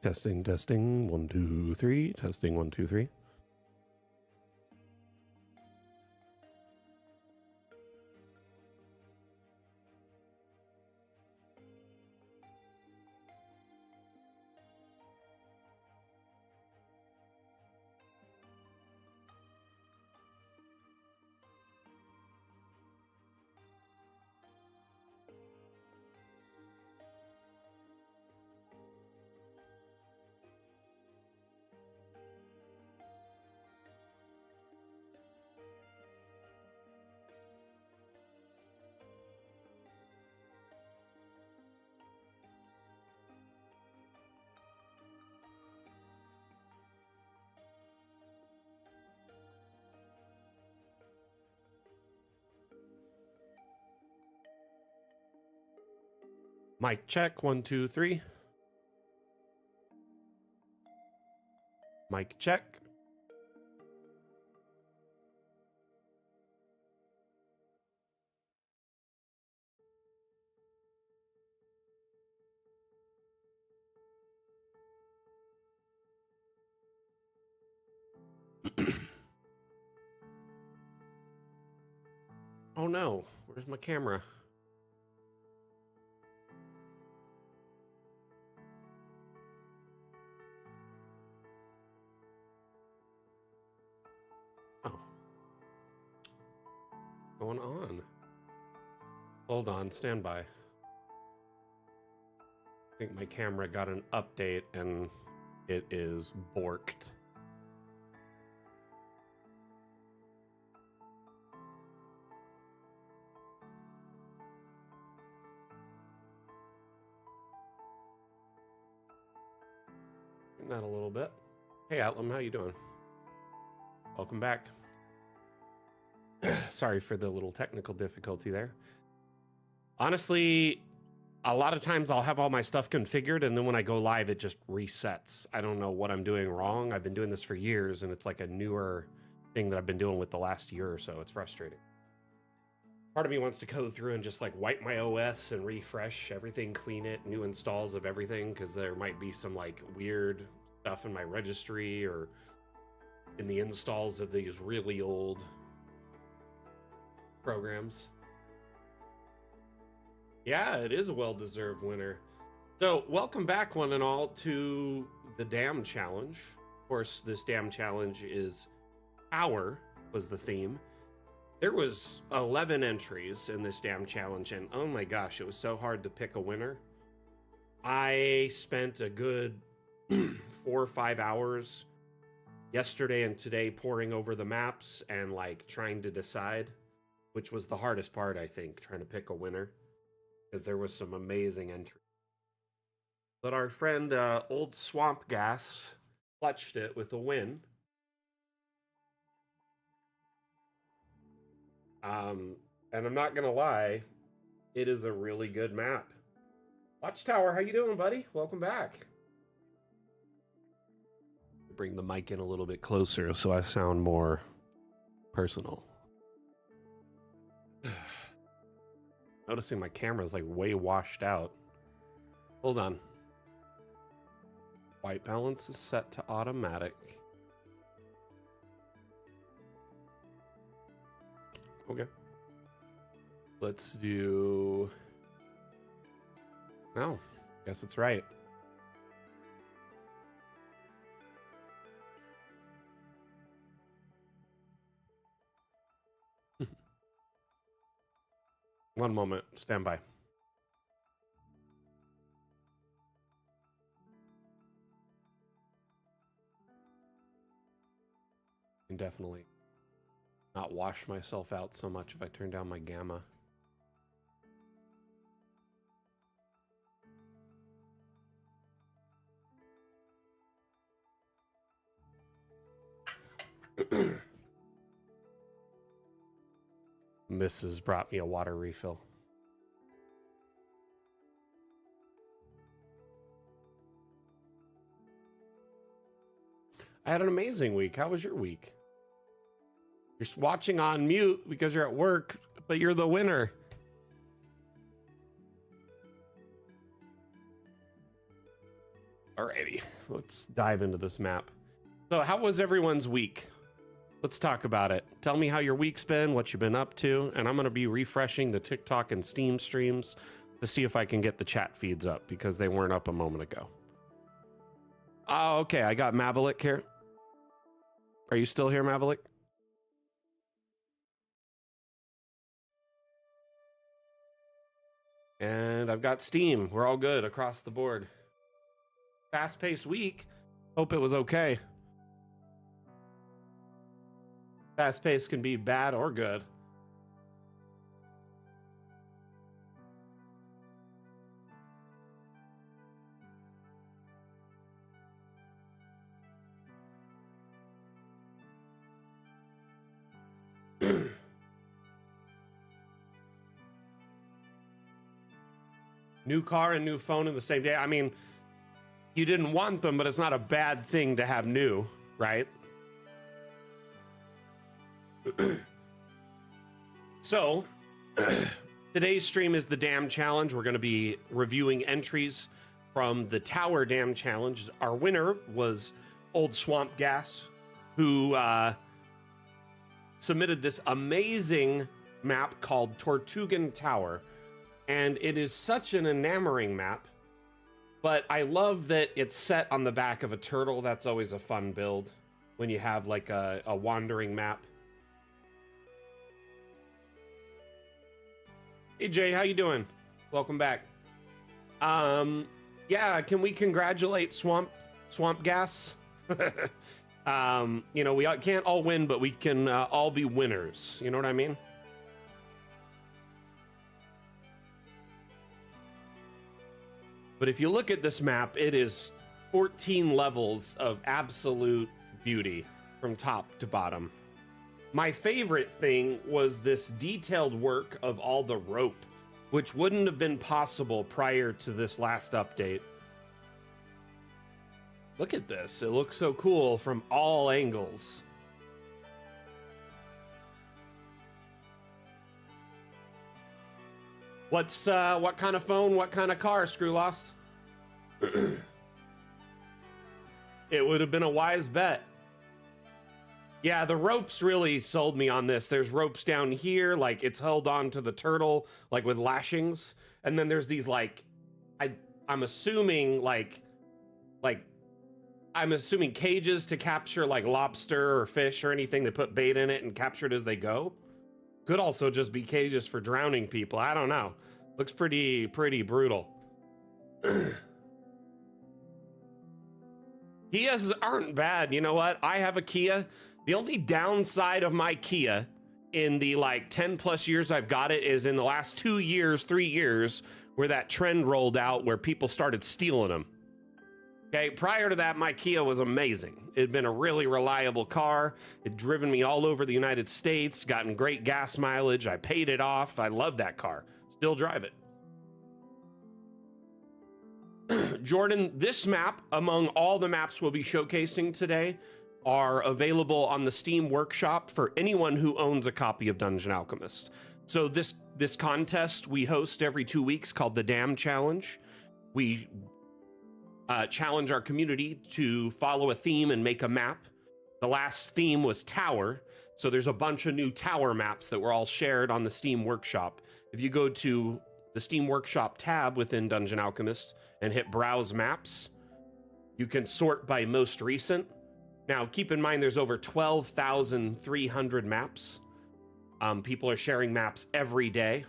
Testing, testing, 1, 2, 3. Testing, 1, 2, 3. Mic check, 1, 2, 3. Mic check. Oh no, where's my camera? Oh. What's going on? Hold on, stand by. I think my camera got an update and it is borked. That a little bit. Hey Atlam, how you doing? Welcome back. Sorry for the little technical difficulty there. Honestly, a lot of times I'll have all my stuff configured and then when I go live, it just resets. I don't know what I'm doing wrong. I've been doing this for years and it's like a newer thing that I've been doing with the last year or so. It's frustrating. Part of me wants to go through and just like wipe my OS and refresh everything, clean it, new installs of everything, because there might be some like weird stuff in my registry or in the installs of these really old programs. Yeah, it is a well-deserved winner. So welcome back, one and all, to the Dam Challenge. Of course, this Dam Challenge is Power was the theme. There was 11 entries in this Dam Challenge, and oh my gosh, it was so hard to pick a winner. I spent a good 4 or 5 hours yesterday and today poring over the maps and like trying to decide, which was the hardest part, I think, trying to pick a winner, because there was some amazing entries. But our friend Old Swamp Gas clutched it with a win. And I'm not gonna lie, it is a really good map. Watchtower, how you doing, buddy? Welcome back. Bring the mic in a little bit closer so I sound more personal. Noticing my camera's like way washed out. Hold on. White balance is set to automatic. Okay. Let's do... Oh, guess it's right. One moment, stand by. Can definitely not wash myself out so much if I turn down my gamma. Mrs. brought me a water refill. I had an amazing week. How was your week? You're watching on mute because you're at work, but you're the winner. Alrighty, let's dive into this map. So how was everyone's week? Let's talk about it. Tell me how your week's been, what you've been up to, and I'm going to be refreshing the TikTok and Steam streams to see if I can get the chat feeds up because they weren't up a moment ago. Oh, okay, I got Mavalik here. Are you still here, Mavalik? And I've got Steam. We're all good across the board. Fast-paced week. Hope it was okay. Fast-paced can be bad or good. New car and new phone in the same day. I mean, you didn't want them, but it's not a bad thing to have new, right? So, today's stream is the Dam Challenge. We're going to be reviewing entries from the Tower Dam Challenge. Our winner was Old Swamp Gas, who submitted this amazing map called Tortugan Tower. And it is such an enamoring map, but I love that it's set on the back of a turtle. That's always a fun build when you have like a wandering map. Hey Jay, how you doing? Welcome back. Yeah, can we congratulate Swamp Gas? You know, we can't all win, but we can all be winners. You know what I mean? But if you look at this map, it is 14 levels of absolute beauty from top to bottom. My favorite thing was this detailed work of all the rope, which wouldn't have been possible prior to this last update. Look at this. It looks so cool from all angles. What's what kind of phone, what kind of car, Screw Lost? It would have been a wise bet. Yeah, the ropes really sold me on this. There's ropes down here, like it's held on to the turtle, like with lashings. And then there's these like, I'm assuming I'm assuming cages to capture like lobster or fish or anything. They put bait in it and capture it as they go. Could also just be cages for drowning people. I don't know. Looks pretty brutal. Kias aren't bad. You know what? I have a Kia. The only downside of my Kia in the like 10 plus years I've got it is in the last 2 years, 3 years, where that trend rolled out where people started stealing them. Okay, prior to that, my Kia was amazing. It had been a really reliable car. It driven me all over the United States, gotten great gas mileage. I paid it off. I love that car. Still drive it. Jordan, this map, among all the maps we'll be showcasing today, are available on the Steam Workshop for anyone who owns a copy of Dungeon Alchemist. So this contest we host every 2 weeks called the Dam Challenge. We challenge our community to follow a theme and make a map. The last theme was Tower, so there's a bunch of new Tower maps that were all shared on the Steam Workshop. If you go to the Steam Workshop tab within Dungeon Alchemist and hit Browse Maps, you can sort by most recent. Now, keep in mind there's over 12,300 maps. People are sharing maps every day.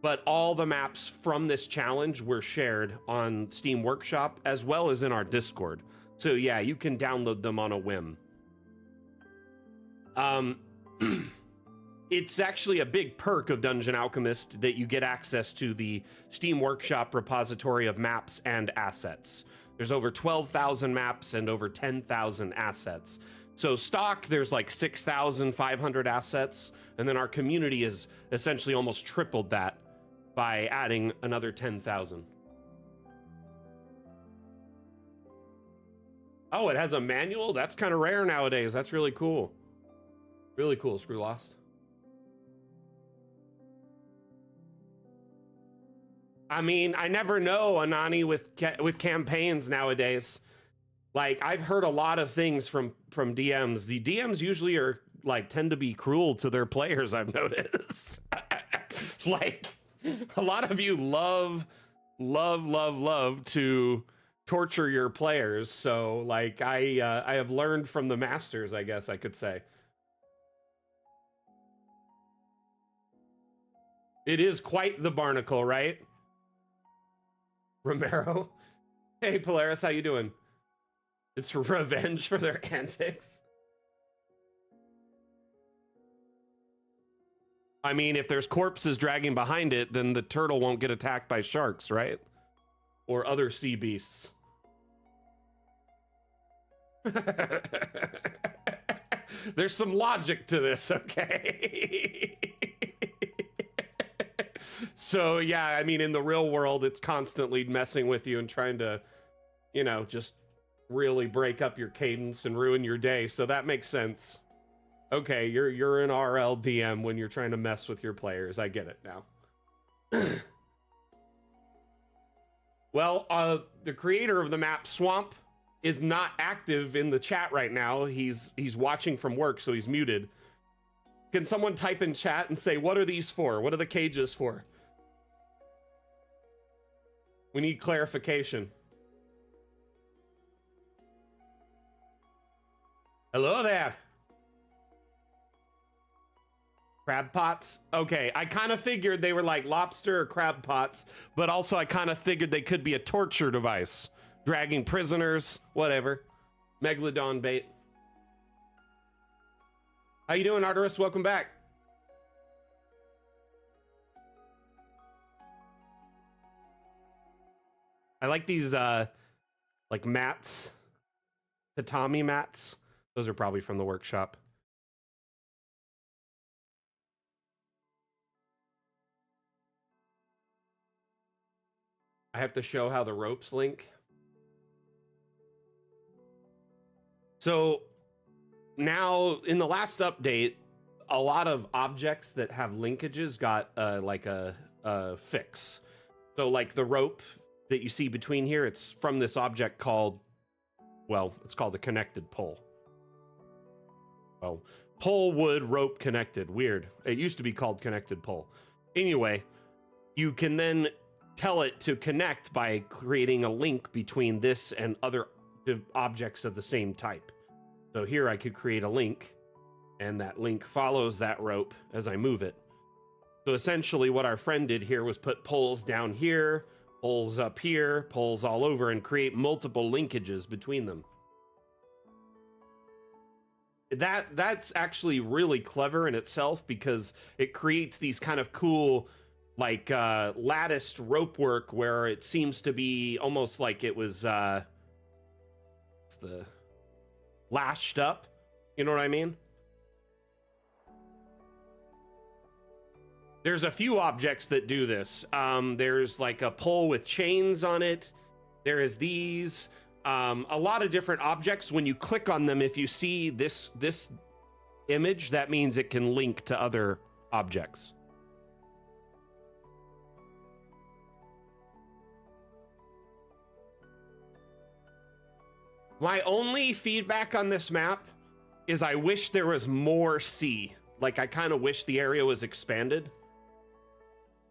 But all the maps from this challenge were shared on Steam Workshop as well as in our Discord. So yeah, you can download them on a whim. It's actually a big perk of Dungeon Alchemist that you get access to the Steam Workshop repository of maps and assets. There's over 12,000 maps and over 10,000 assets. So stock, there's like 6,500 assets. And then our community is essentially almost tripled that by adding another 10,000. Oh, it has a manual? That's kind of rare nowadays. That's really cool. Really cool, Screw Lost. I mean, I never know, Anani, with campaigns nowadays. Like, I've heard a lot of things from DMs. The DMs usually are like tend to be cruel to their players, I've noticed. Like, a lot of you love to torture your players. So like I have learned from the masters, I guess I could say. It is quite the barnacle, right? Romero. Hey Polaris, how you doing? It's revenge for their antics. I mean, if there's corpses dragging behind it, then the turtle won't get attacked by sharks, right? Or other sea beasts. There's some logic to this, okay? So, yeah, I mean, in the real world, it's constantly messing with you and trying to, you know, just really break up your cadence and ruin your day. So that makes sense. Okay, you're an RLDM when you're trying to mess with your players. I get it now. Well, the creator of the map, Swamp, is not active in the chat right now. He's watching from work, so he's muted. Can someone type in chat and say, what are these for? What are the cages for? We need clarification. Hello there. Crab pots? Okay, I kind of figured they were like lobster or crab pots, but also I kind of figured they could be a torture device. Dragging prisoners, whatever. Megalodon bait. How you doing, Arteris? Welcome back. I like these like mats, tatami mats. Those are probably from the workshop. I have to show how the ropes link. So now in the last update, a lot of objects that have linkages got like a fix. So like the rope that you see between here, it's from this object called, well, it's called a connected pole. Oh, pole, wood, rope, connected. Weird. It used to be called connected pole. Anyway, you can then tell it to connect by creating a link between this and other objects of the same type. So here I could create a link, and that link follows that rope as I move it. So essentially what our friend did here was put poles down here, poles up here, poles all over, and create multiple linkages between them. That's actually really clever in itself because it creates these kind of cool like latticed rope work where it seems to be almost like it was it's the lashed up, you know what I mean? There's a few objects that do this. There's like a pole with chains on it. There is these a lot of different objects. When you click on them, if you see this image, that means it can link to other objects. My only feedback on this map is I wish there was more sea. Like, I kind of wish the area was expanded.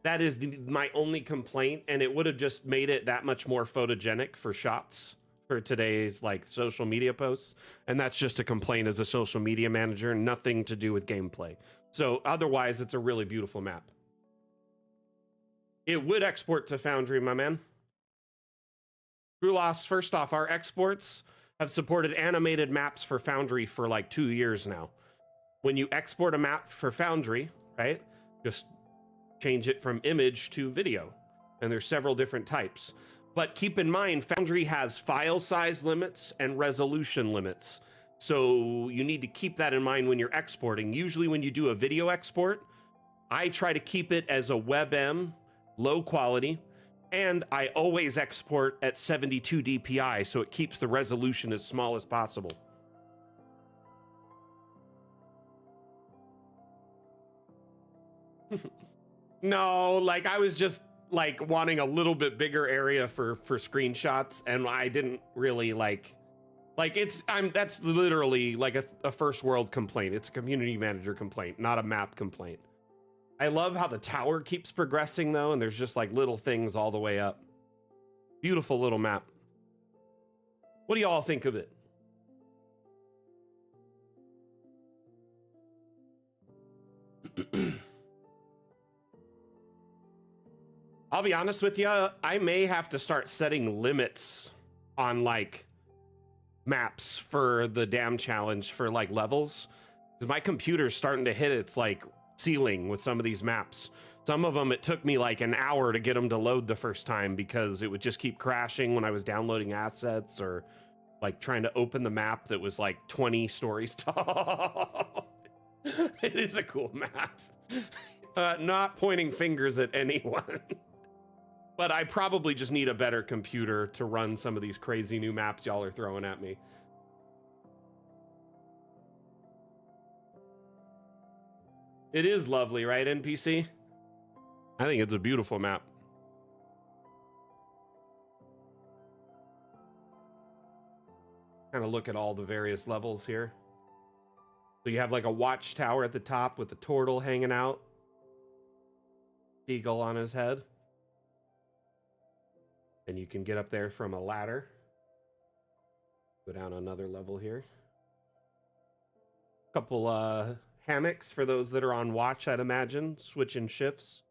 That is my only complaint, and it would have just made it that much more photogenic for shots for today's like social media posts. And that's just a complaint as a social media manager, nothing to do with gameplay. So otherwise, it's a really beautiful map. It would export to Foundry, my man. True Loss, first off, our exports have supported animated maps for Foundry for like 2 years now. When you export a map for Foundry, right, just change it from image to video. And there's several different types. But keep in mind, Foundry has file size limits and resolution limits. So you need to keep that in mind when you're exporting. Usually when you do a video export, I try to keep it as a WebM, low quality, and I always export at 72 DPI, so it keeps the resolution as small as possible. No, like I was just like wanting a little bit bigger area for screenshots, and I didn't really like that's literally like a first world complaint. It's a community manager complaint, not a map complaint. I love how the tower keeps progressing though, and there's just like little things all the way up. Beautiful little map. What do y'all think of it? I'll be honest with you, I may have to start setting limits on like maps for the dam challenge for like levels, because my computer's starting to hit its like ceiling with some of these maps. Some of them it took me like an hour to get them to load the first time because it would just keep crashing when I was downloading assets or like trying to open the map that was like 20 stories tall. It is a cool map. Not pointing fingers at anyone. But I probably just need a better computer to run some of these crazy new maps y'all are throwing at me. It is lovely, right, NPC? I think it's a beautiful map. Kind of look at all the various levels here. So you have like a watchtower at the top with the turtle hanging out. Eagle on his head. And you can get up there from a ladder. Go down another level here. Couple hammocks for those that are on watch, I'd imagine, switching shifts.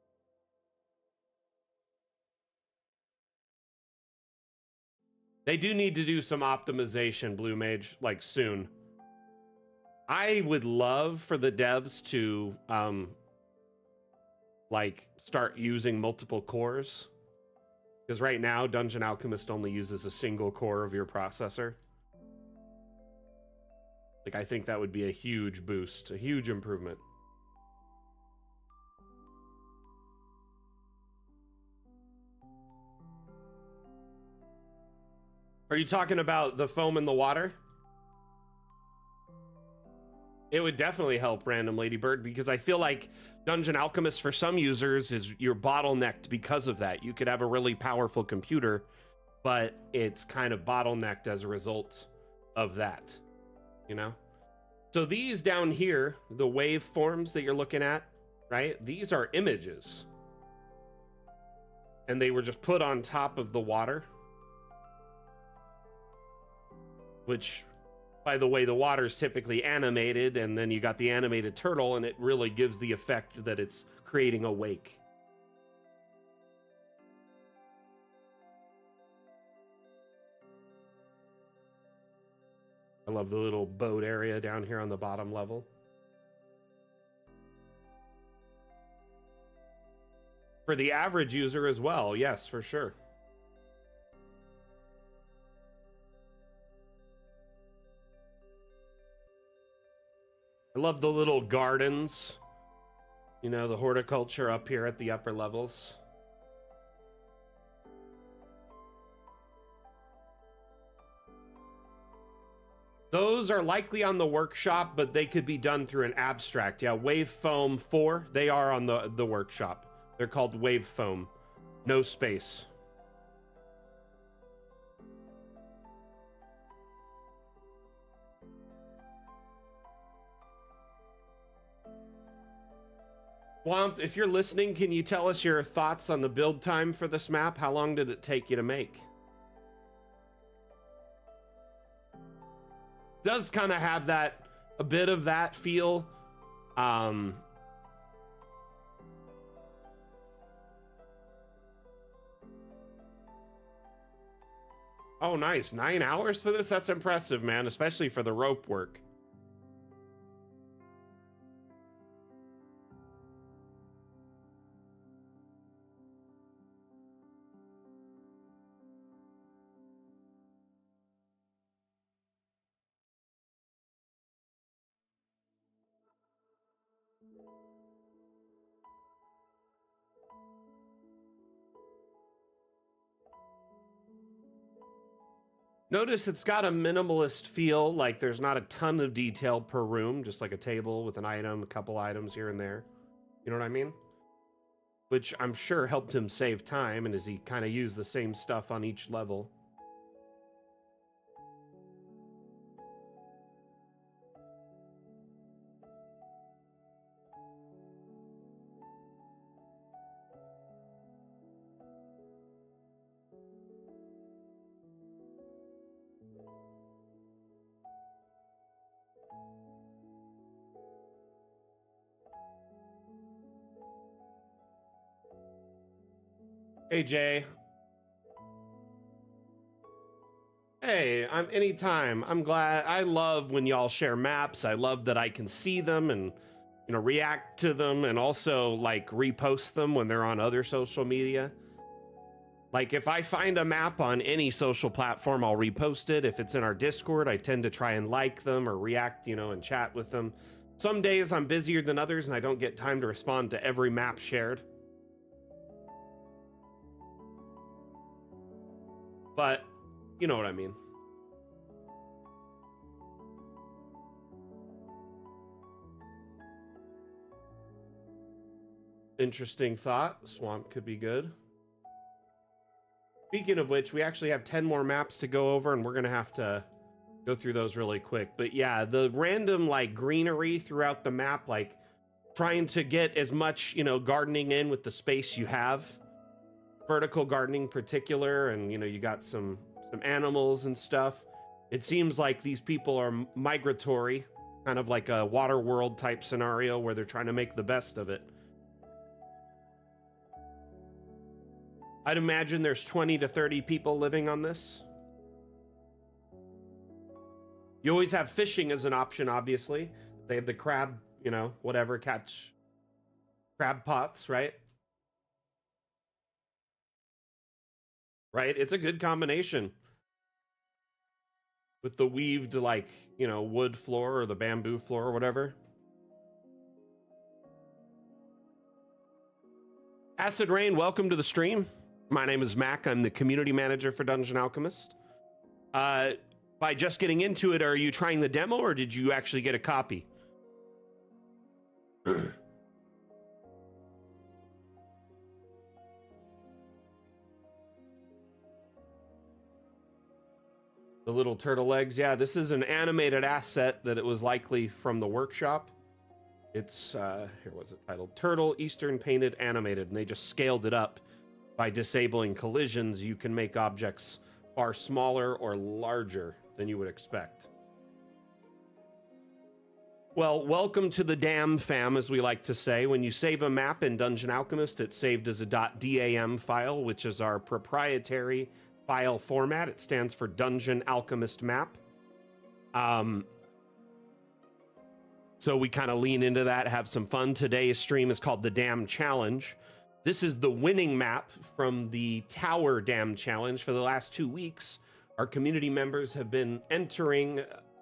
They do need to do some optimization, Blue Mage, like soon. I would love for the devs to like start using multiple cores, because right now Dungeon Alchemist only uses a single core of your processor. Like, I think that would be a huge boost, a huge improvement. Are you talking about the foam in the water? It would definitely help, Random Ladybird, because I feel like Dungeon Alchemist for some users is you're bottlenecked because of that. You could have a really powerful computer, but it's kind of bottlenecked as a result of that, you know? So these down here, the waveforms that you're looking at, right? These are images. And they were just put on top of the water. Which, by the way, the water is typically animated, and then you got the animated turtle, and it really gives the effect that it's creating a wake. I love the little boat area down here on the bottom level. For the average user as well, yes, for sure. I love the little gardens, you know, the horticulture up here at the upper levels. Those are likely on the workshop, but they could be done through an abstract. Yeah, Wave Foam 4, they are on the workshop. They're called Wave Foam. No space. Swamp, if you're listening, can you tell us your thoughts on the build time for this map? How long did it take you to make? Does kind of have that, a bit of that feel. Oh, nice. 9 hours for this? That's impressive, man, especially for the rope work. Notice it's got a minimalist feel, like there's not a ton of detail per room, just like a table with an item, a couple items here and there. You know what I mean? which I'm sure helped him save time, and as he kind of used the same stuff on each level. Hey, Jay. Hey, I'm anytime. I'm glad. I love when y'all share maps. I love that I can see them and, react to them, and also like repost them when they're on other social media. Like if I find a map on any social platform, I'll repost it. If it's in our Discord, I tend to try and like them or react, and chat with them. Some days I'm busier than others and I don't get time to respond to every map shared. But you know what I mean. Interesting thought. Swamp could be good. Speaking of which, we actually have 10 more maps to go over, and we're going to have to go through those really quick. But yeah, the random like greenery throughout the map, like trying to get as much, gardening in with the space you have. Vertical gardening particular, and you got some animals and stuff. It seems like these people are migratory, kind of like a water world type scenario where they're trying to make the best of it. I'd imagine there's 20 to 30 people living on this. You always have fishing as an option, obviously. They have the crab, whatever, catch crab pots, right? Right? It's a good combination. With the weaved, like, wood floor or the bamboo floor or whatever. Acid Rain, welcome to the stream. My name is Mac. I'm the community manager for Dungeon Alchemist. By just getting into it, are you trying the demo or did you actually get a copy? The little turtle legs. Yeah, this is an animated asset that it was likely from the workshop. It's, here was it titled? Turtle Eastern Painted Animated, and they just scaled it up. By disabling collisions, you can make objects far smaller or larger than you would expect. Well, welcome to the DAM fam, as we like to say. When you save a map in Dungeon Alchemist, it's saved as a .dam file, which is our proprietary file format. It stands for Dungeon Alchemist Map. So we kind of lean into that, have some fun. Today's stream is called the Dam Challenge. This is the winning map from the Tower Dam Challenge. For the last 2 weeks, our community members have been entering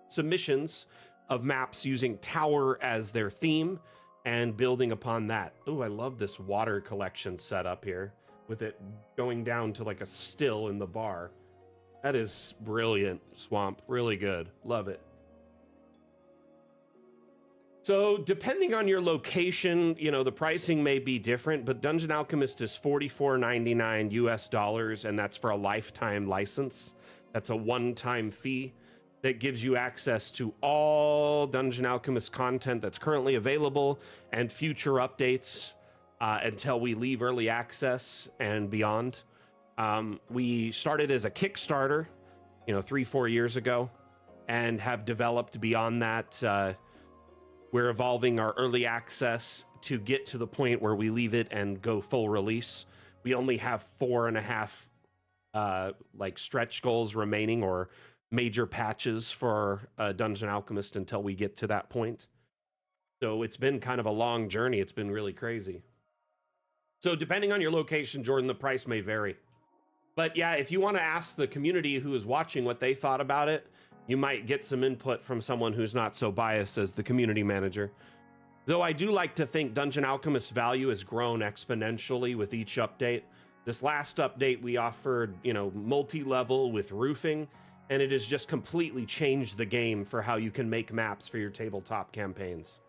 submissions of maps using Tower as their theme and building upon that. Oh, I love this water collection setup here with it going down to like a still in the bar. That is brilliant, Swamp. Really good. Love it. So depending on your location, the pricing may be different, but Dungeon Alchemist is $44.99 US, and that's for a lifetime license. That's a one-time fee that gives you access to all Dungeon Alchemist content that's currently available and future updates until we leave early access and beyond. We started as a Kickstarter, 3-4 years ago, and have developed beyond that. We're evolving our early access to get to the point where we leave it and go full release. We only have 4.5 like stretch goals remaining, or major patches for Dungeon Alchemist until we get to that point. So it's been kind of a long journey. It's been really crazy. So depending on your location, Jordan, the price may vary. But yeah, if you want to ask the community who is watching what they thought about it, you might get some input from someone who's not so biased as the community manager. Though I do like to think Dungeon Alchemist's value has grown exponentially with each update. This last update, we offered, multi-level with roofing, and it has just completely changed the game for how you can make maps for your tabletop campaigns.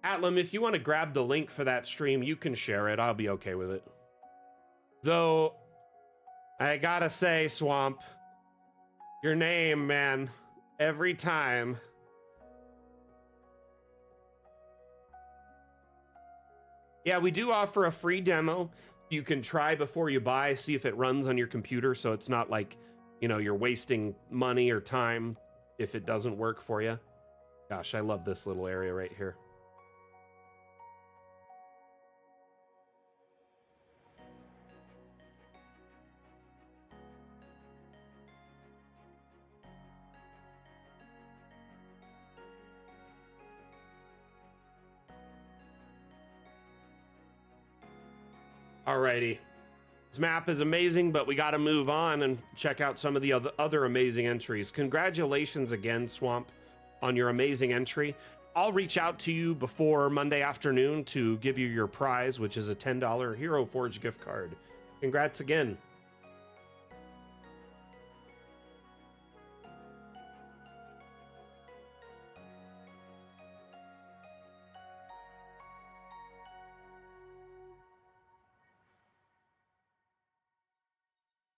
Atlam, if you want to grab the link for that stream, you can share it. I'll be okay with it. Though, I gotta say, Swamp, your name, man, every time. Yeah, we do offer a free demo. You can try before you buy, see if it runs on your computer, so it's not like, you know, you're wasting money or time if it doesn't work for you. Gosh, I love this little area right here. Alrighty. This map is amazing, but we got to move on and check out some of the other amazing entries. Congratulations again, Swamp, on your amazing entry. I'll reach out to you before Monday afternoon to give you your prize, which is a $10 Hero Forge gift card. Congrats again.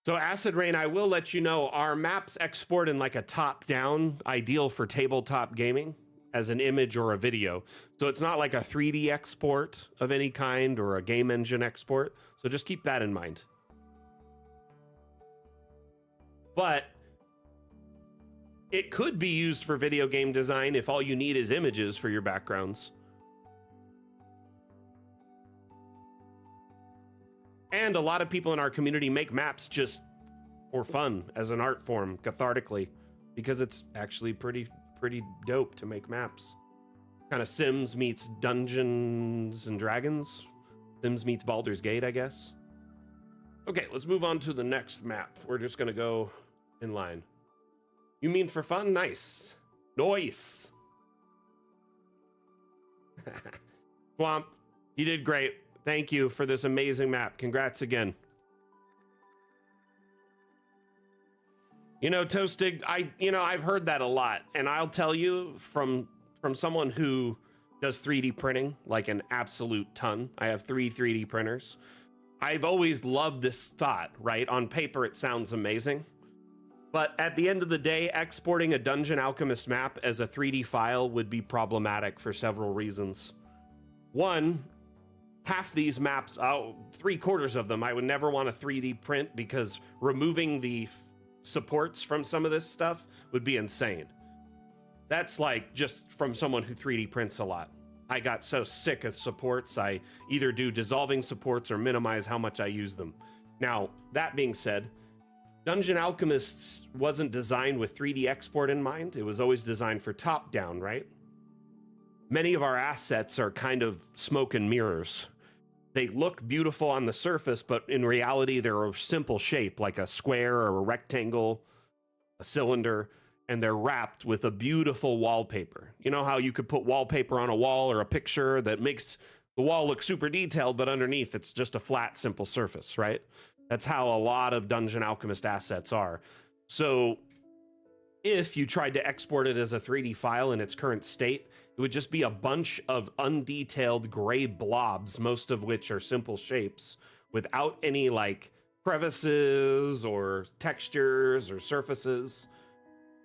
So Acid Rain, I will let you know, our maps export in like a top-down, ideal for tabletop gaming as an image or a video. So it's not like a 3D export of any kind or a game engine export. So just keep that in mind. But it could be used for video game design if all you need is images for your backgrounds. And a lot of people in our community make maps just for fun as an art form, cathartically, because it's actually pretty dope to make maps. Kind of Sims meets Dungeons and Dragons. Sims meets Baldur's Gate, I guess. Okay, let's move on to the next map. We're just gonna go in line. You mean for fun? Nice. Nice. Swamp, you did great. Thank you for this amazing map. Congrats again. You know, Toastig, I've heard that a lot, and I'll tell you from someone who does 3D printing like an absolute ton. I have 3 3D printers. I've always loved this thought, right? On paper, it sounds amazing. But at the end of the day, exporting a Dungeon Alchemist map as a 3D file would be problematic for several reasons. One, half these maps, 3/4 of them, I would never want to 3D print because removing the supports from some of this stuff would be insane. That's like just from someone who 3D prints a lot. I got so sick of supports, I either do dissolving supports or minimize how much I use them. Now, that being said, Dungeon Alchemists wasn't designed with 3D export in mind. It was always designed for top-down, right? Many of our assets are kind of smoke and mirrors. They look beautiful on the surface, but in reality, they're a simple shape, like a square or a rectangle, a cylinder, and they're wrapped with a beautiful wallpaper. You know how you could put wallpaper on a wall or a picture that makes the wall look super detailed, but underneath it's just a flat, simple surface, right? That's how a lot of Dungeon Alchemist assets are. So if you tried to export it as a 3D file in its current state, it would just be a bunch of undetailed gray blobs, most of which are simple shapes, without any like crevices or textures or surfaces.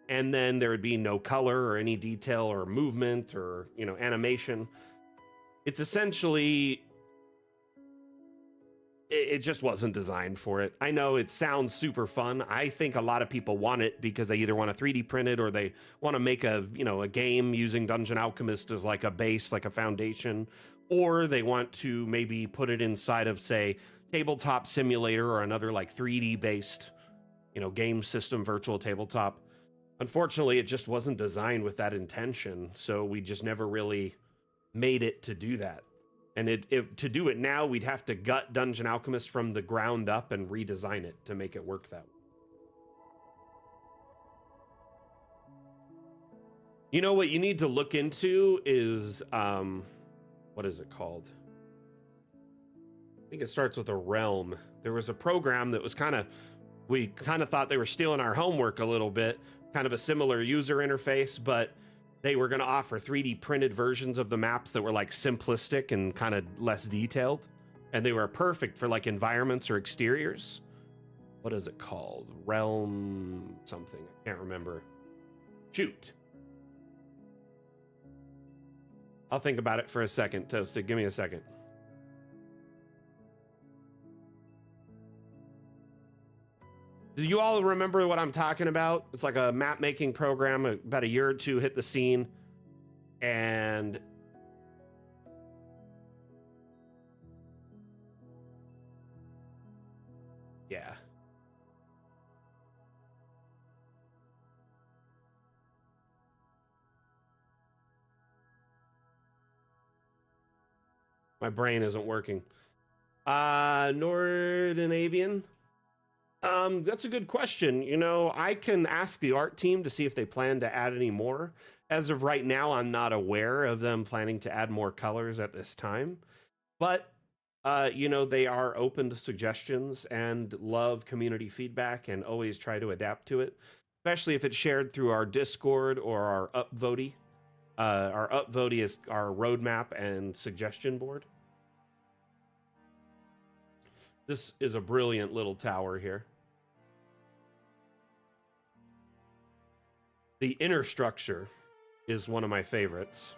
And then there would be no color or any detail or movement or, you know, animation. It's essentially, it just wasn't designed for it. I know it sounds super fun. I think a lot of people want it because they either want to 3D print it or they want to make a game using Dungeon Alchemist as like a base, like a foundation, or they want to maybe put it inside of, say, Tabletop Simulator or another like 3D based, game system, virtual tabletop. Unfortunately, it just wasn't designed with that intention, so we just never really made it to do that. And to do it now, we'd have to gut Dungeon Alchemist from the ground up and redesign it to make it work that way. You know what you need to look into is, what is it called? I think it starts with a realm. There was a program that was we kind of thought they were stealing our homework a little bit, kind of a similar user interface, but they were going to offer 3D printed versions of the maps that were like simplistic and kind of less detailed. And they were perfect for like environments or exteriors. What is it called? Realm something. I can't remember. Shoot. I'll think about it for a second, Toasted. Give me a second. Do you all remember what I'm talking about? It's like a map making program. About a year or two hit the scene. And yeah. My brain isn't working. Nordinavian. That's a good question. You know, I can ask the art team to see if they plan to add any more. As of right now, I'm not aware of them planning to add more colors at this time. But you know, they are open to suggestions and love community feedback and always try to adapt to it, especially if it's shared through our Discord or our Upvote. Our Upvote is our roadmap and suggestion board. This is a brilliant little tower here. The inner structure is one of my favorites.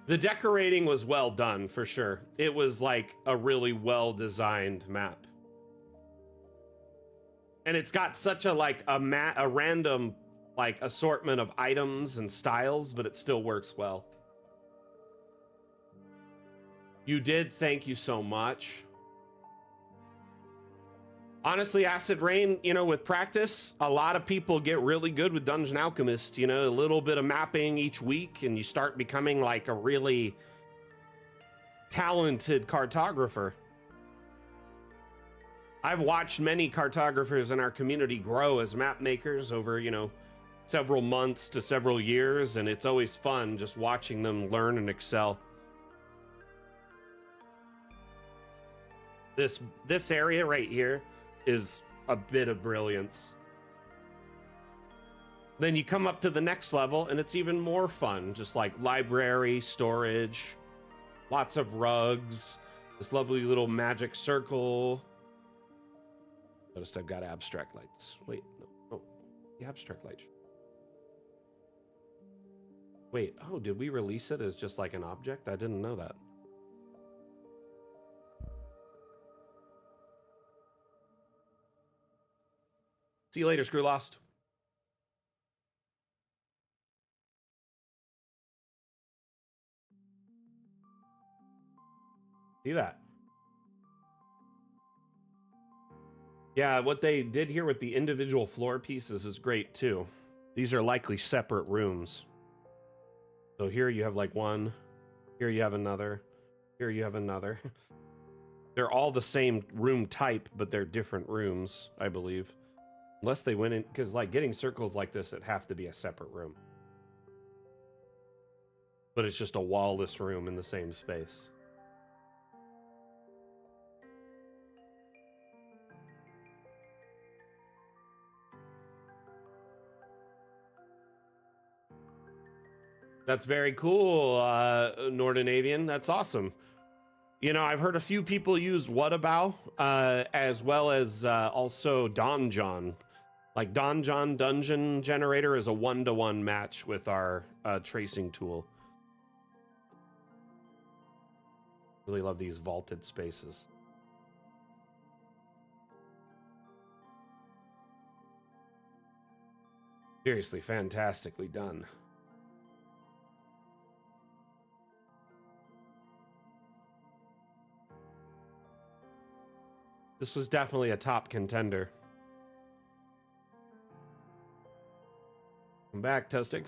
The decorating was well done, for sure. It was like a really well-designed map. And it's got such a like a random like assortment of items and styles, but it still works well. You did, thank you so much. Honestly, Acid Rain, you know, with practice, a lot of people get really good with Dungeon Alchemist. You know, a little bit of mapping each week, and you start becoming like a really talented cartographer. I've watched many cartographers in our community grow as map makers over, you know, several months to several years, and it's always fun just watching them learn and excel. This area right here is a bit of brilliance. Then you come up to the next level and it's even more fun, just like library, storage, lots of rugs, this lovely little magic circle. Notice I've got abstract lights. Wait, no, the abstract lights. Wait, oh, did we release it as just like an object? I didn't know that. See you later, Screw Lost. See that? Yeah, what they did here with the individual floor pieces is great too. These are likely separate rooms. So here you have like one, here you have another, here you have another. They're all the same room type, but they're different rooms, I believe. Unless they went in, because like getting circles like this, it have to be a separate room. But it's just a wall-less room in the same space. That's very cool, Nordinavian. That's awesome. You know, I've heard a few people use Whatabout, as well as also Donjon. Like Donjon Dungeon Generator is a 1-to-1 match with our tracing tool. Really love these vaulted spaces. Seriously, fantastically done. This was definitely a top contender. Come back, Toastig.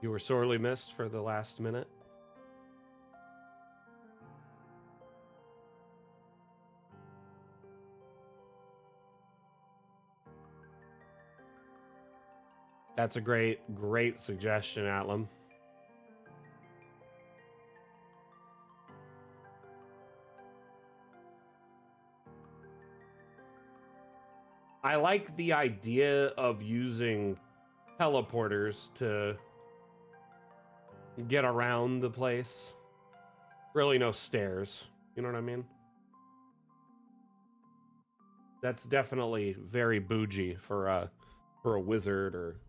You were sorely missed for the last minute. That's a great suggestion, Atlam. I like the idea of using teleporters to get around the place. Really no stairs. You know what I mean? That's definitely very bougie for a wizard or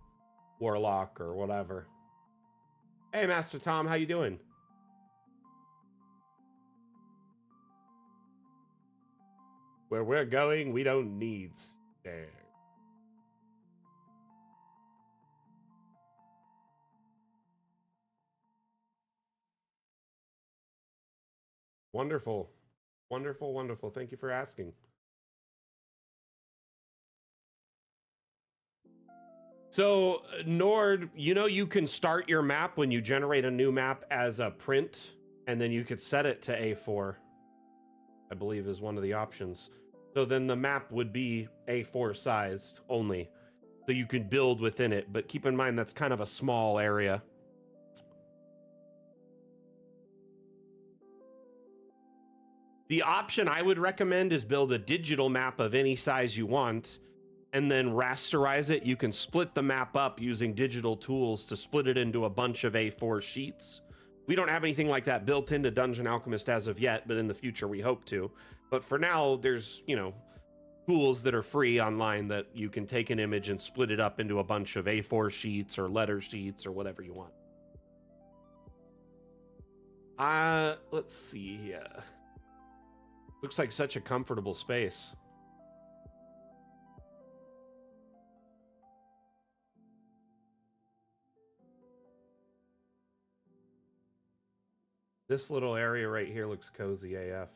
warlock or whatever. Hey, Master Tom, how you doing? Where we're going, we don't need stairs. Wonderful. Wonderful, wonderful. Thank you for asking. So, Nord, you know you can start your map when you generate a new map as a print, and then you could set it to A4, I believe is one of the options. So then the map would be A4 sized only. So you can build within it, but keep in mind that's kind of a small area. The option I would recommend is build a digital map of any size you want, and then rasterize it. You can split the map up using digital tools to split it into a bunch of A4 sheets. We don't have anything like that built into Dungeon Alchemist as of yet, but in the future we hope to. But for now, there's, you know, tools that are free online that you can take an image and split it up into a bunch of A4 sheets or letter sheets or whatever you want. Let's see here. Looks like such a comfortable space. This little area right here looks cozy AF.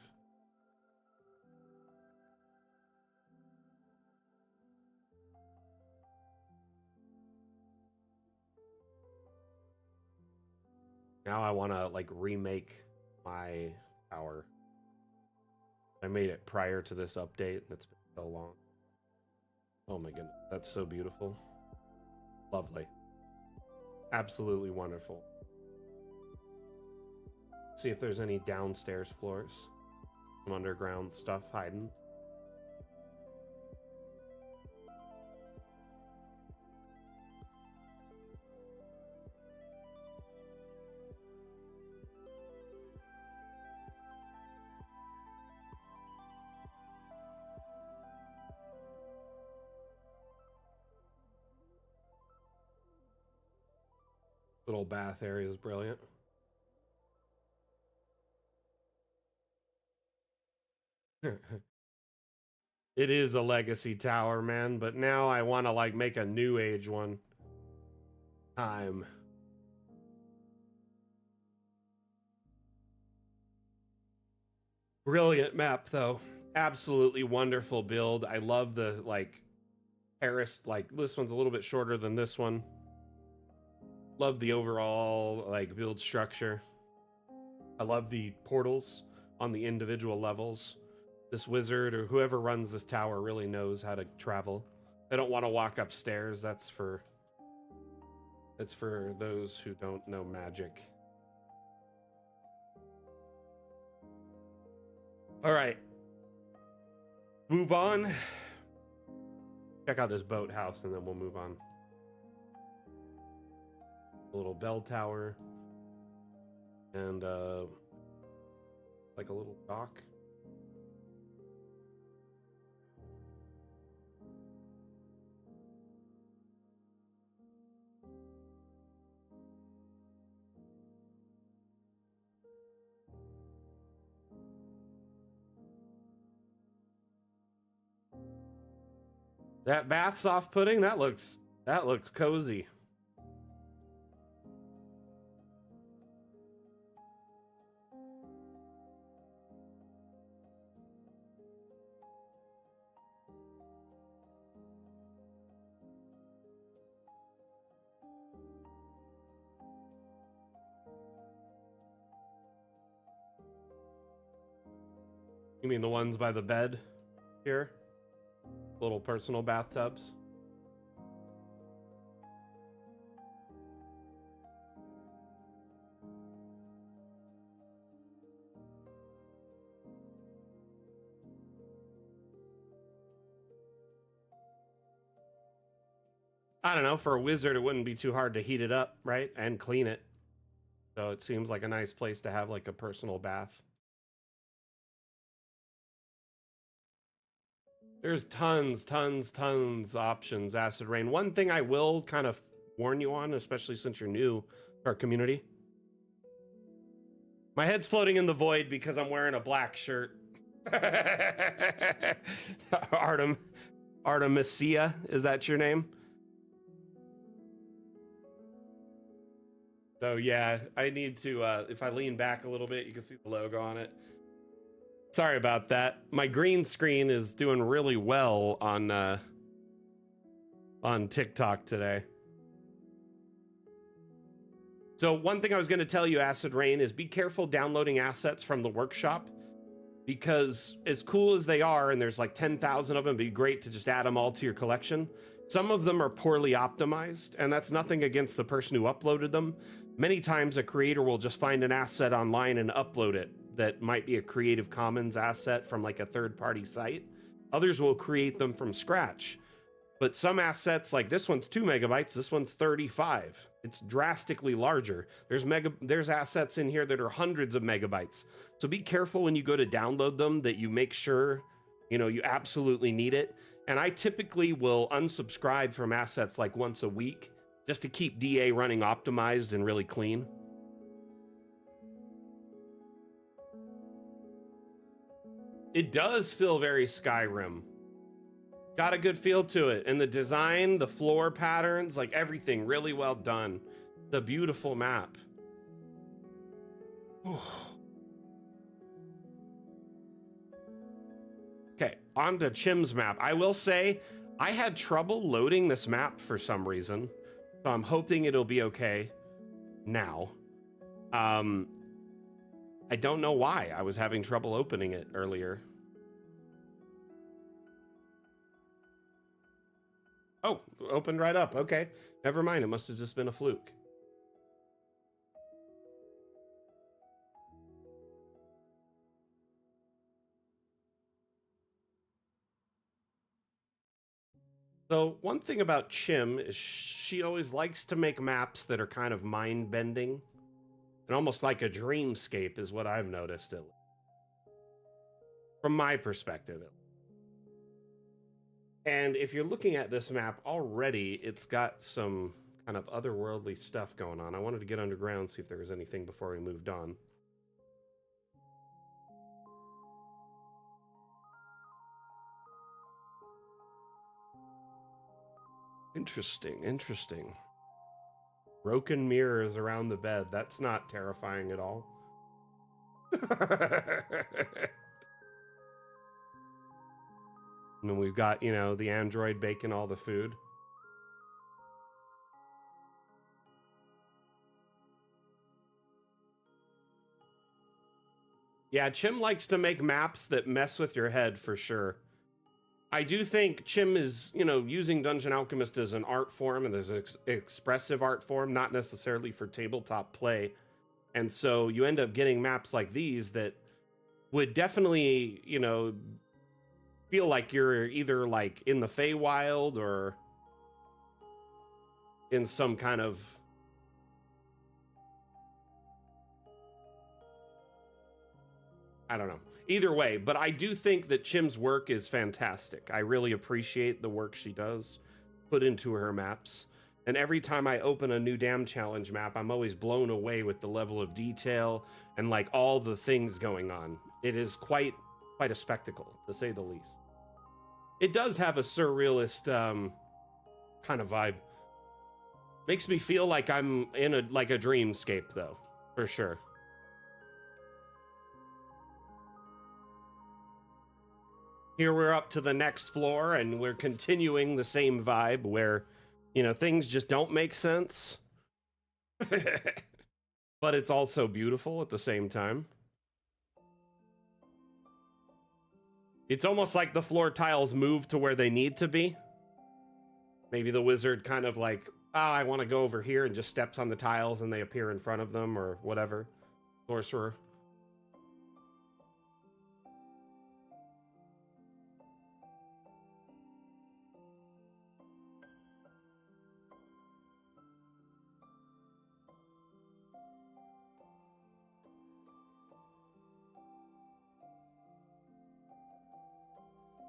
Now I want to like remake my tower. I made it prior to this update and it's been so long. Oh my goodness, that's so beautiful. Lovely. Absolutely wonderful. See if there's any downstairs floors. Some underground stuff hiding. Little bath area is brilliant. It is a legacy tower, man, but now I want to like make a new age one. Time. Brilliant map though. Absolutely wonderful build. I love the like terrace, like this one's a little bit shorter than this one. Love the overall like build structure. I love the portals on the individual levels. This wizard or whoever runs this tower really knows how to travel. They don't want to walk upstairs. That's for those who don't know magic. All right. Move on. Check out this boathouse and then we'll move on. A little bell tower. And like a little dock. That bath's off-putting. That looks cozy. You mean the ones by the bed here? Little personal bathtubs. I don't know, for a wizard, it wouldn't be too hard to heat it up, right? And clean it. So it seems like a nice place to have like a personal bath. There's tons options, Acid Rain. One thing I will kind of warn you on, especially since you're new to our community. My head's floating in the void because I'm wearing a black shirt. Artemisia, is that your name? So yeah, I need to, if I lean back a little bit, you can see the logo on it. Sorry about that. My green screen is doing really well on TikTok today. So one thing I was going to tell you, Acid Rain, is be careful downloading assets from the workshop, because as cool as they are, and there's like 10,000 of them, it'd be great to just add them all to your collection. Some of them are poorly optimized, and that's nothing against the person who uploaded them. Many times a creator will just find an asset online and upload it that might be a Creative Commons asset from like a third-party site. Others will create them from scratch. But some assets, like this one's 2 megabytes, this one's 35. It's drastically larger. There's assets in here that are hundreds of megabytes. So be careful when you go to download them that you make sure, you absolutely need it. And I typically will unsubscribe from assets like once a week just to keep DA running optimized and really clean. It does feel very Skyrim. Got a good feel to it, and the design, the floor patterns, like everything really well done. The beautiful map. Okay, on to Chim's map. I will say I had trouble loading this map for some reason, so I'm hoping it'll be okay now. I don't know why I was having trouble opening it earlier. Oh, opened right up. Okay. Never mind. It must have just been a fluke. So one thing about Chim is she always likes to make maps that are kind of mind-bending and almost like a dreamscape is what I've noticed, from my perspective. And if you're looking at this map already, it's got some kind of otherworldly stuff going on. I wanted to get underground, see if there was anything before we moved on. Interesting. Broken mirrors around the bed. That's not terrifying at all. And then we've got, the android baking all the food. Yeah, Chim likes to make maps that mess with your head for sure. I do think Chim is, using Dungeon Alchemist as an art form and as an expressive art form, not necessarily for tabletop play. And so you end up getting maps like these that would definitely, feel like you're either like in the Feywild or in some kind of I don't know. Either way, but I do think that Chim's work is fantastic. I really appreciate the work she does put into her maps. And every time I open a new Dam Challenge map, I'm always blown away with the level of detail and like all the things going on. It is quite a spectacle, to say the least. It does have a surrealist kind of vibe. Makes me feel like I'm in a dreamscape, though, for sure. Here we're up to the next floor, and we're continuing the same vibe where, things just don't make sense. But it's also beautiful at the same time. It's almost like the floor tiles move to where they need to be. Maybe the wizard kind of like, I want to go over here, and just steps on the tiles and they appear in front of them or whatever. Sorcerer.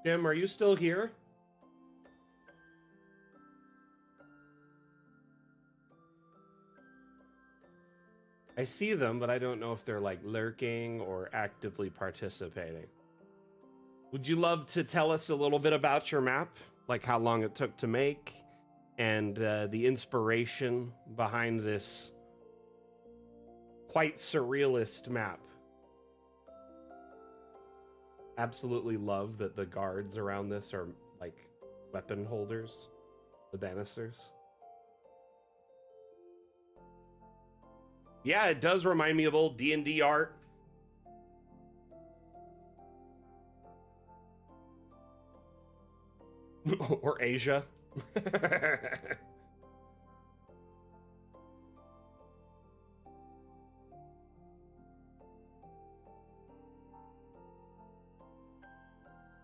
Jim, are you still here? I see them, but I don't know if they're like lurking or actively participating. Would you love to tell us a little bit about your map? Like how long it took to make and the inspiration behind this quite surrealist map? Absolutely love that the guards around this are like weapon holders, the banisters. Yeah, it does remind me of old D&D art. Or Asia.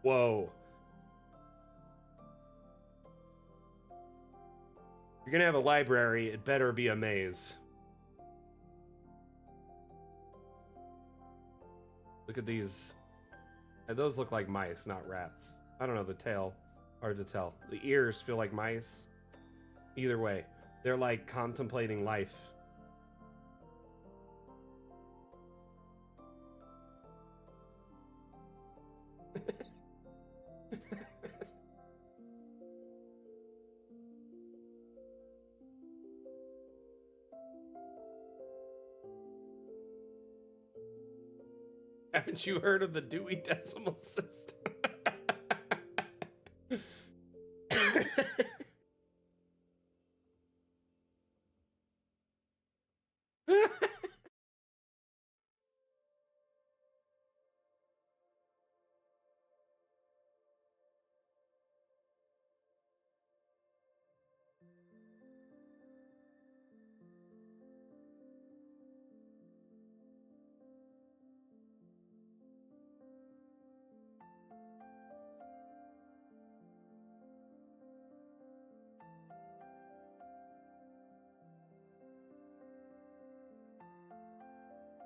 Whoa. You're gonna have a library, it better be a maze. Look at these. Those look like mice, not rats. I don't know, the tail. Hard to tell. The ears feel like mice. Either way, they're like contemplating life. Haven't you heard of the Dewey Decimal System?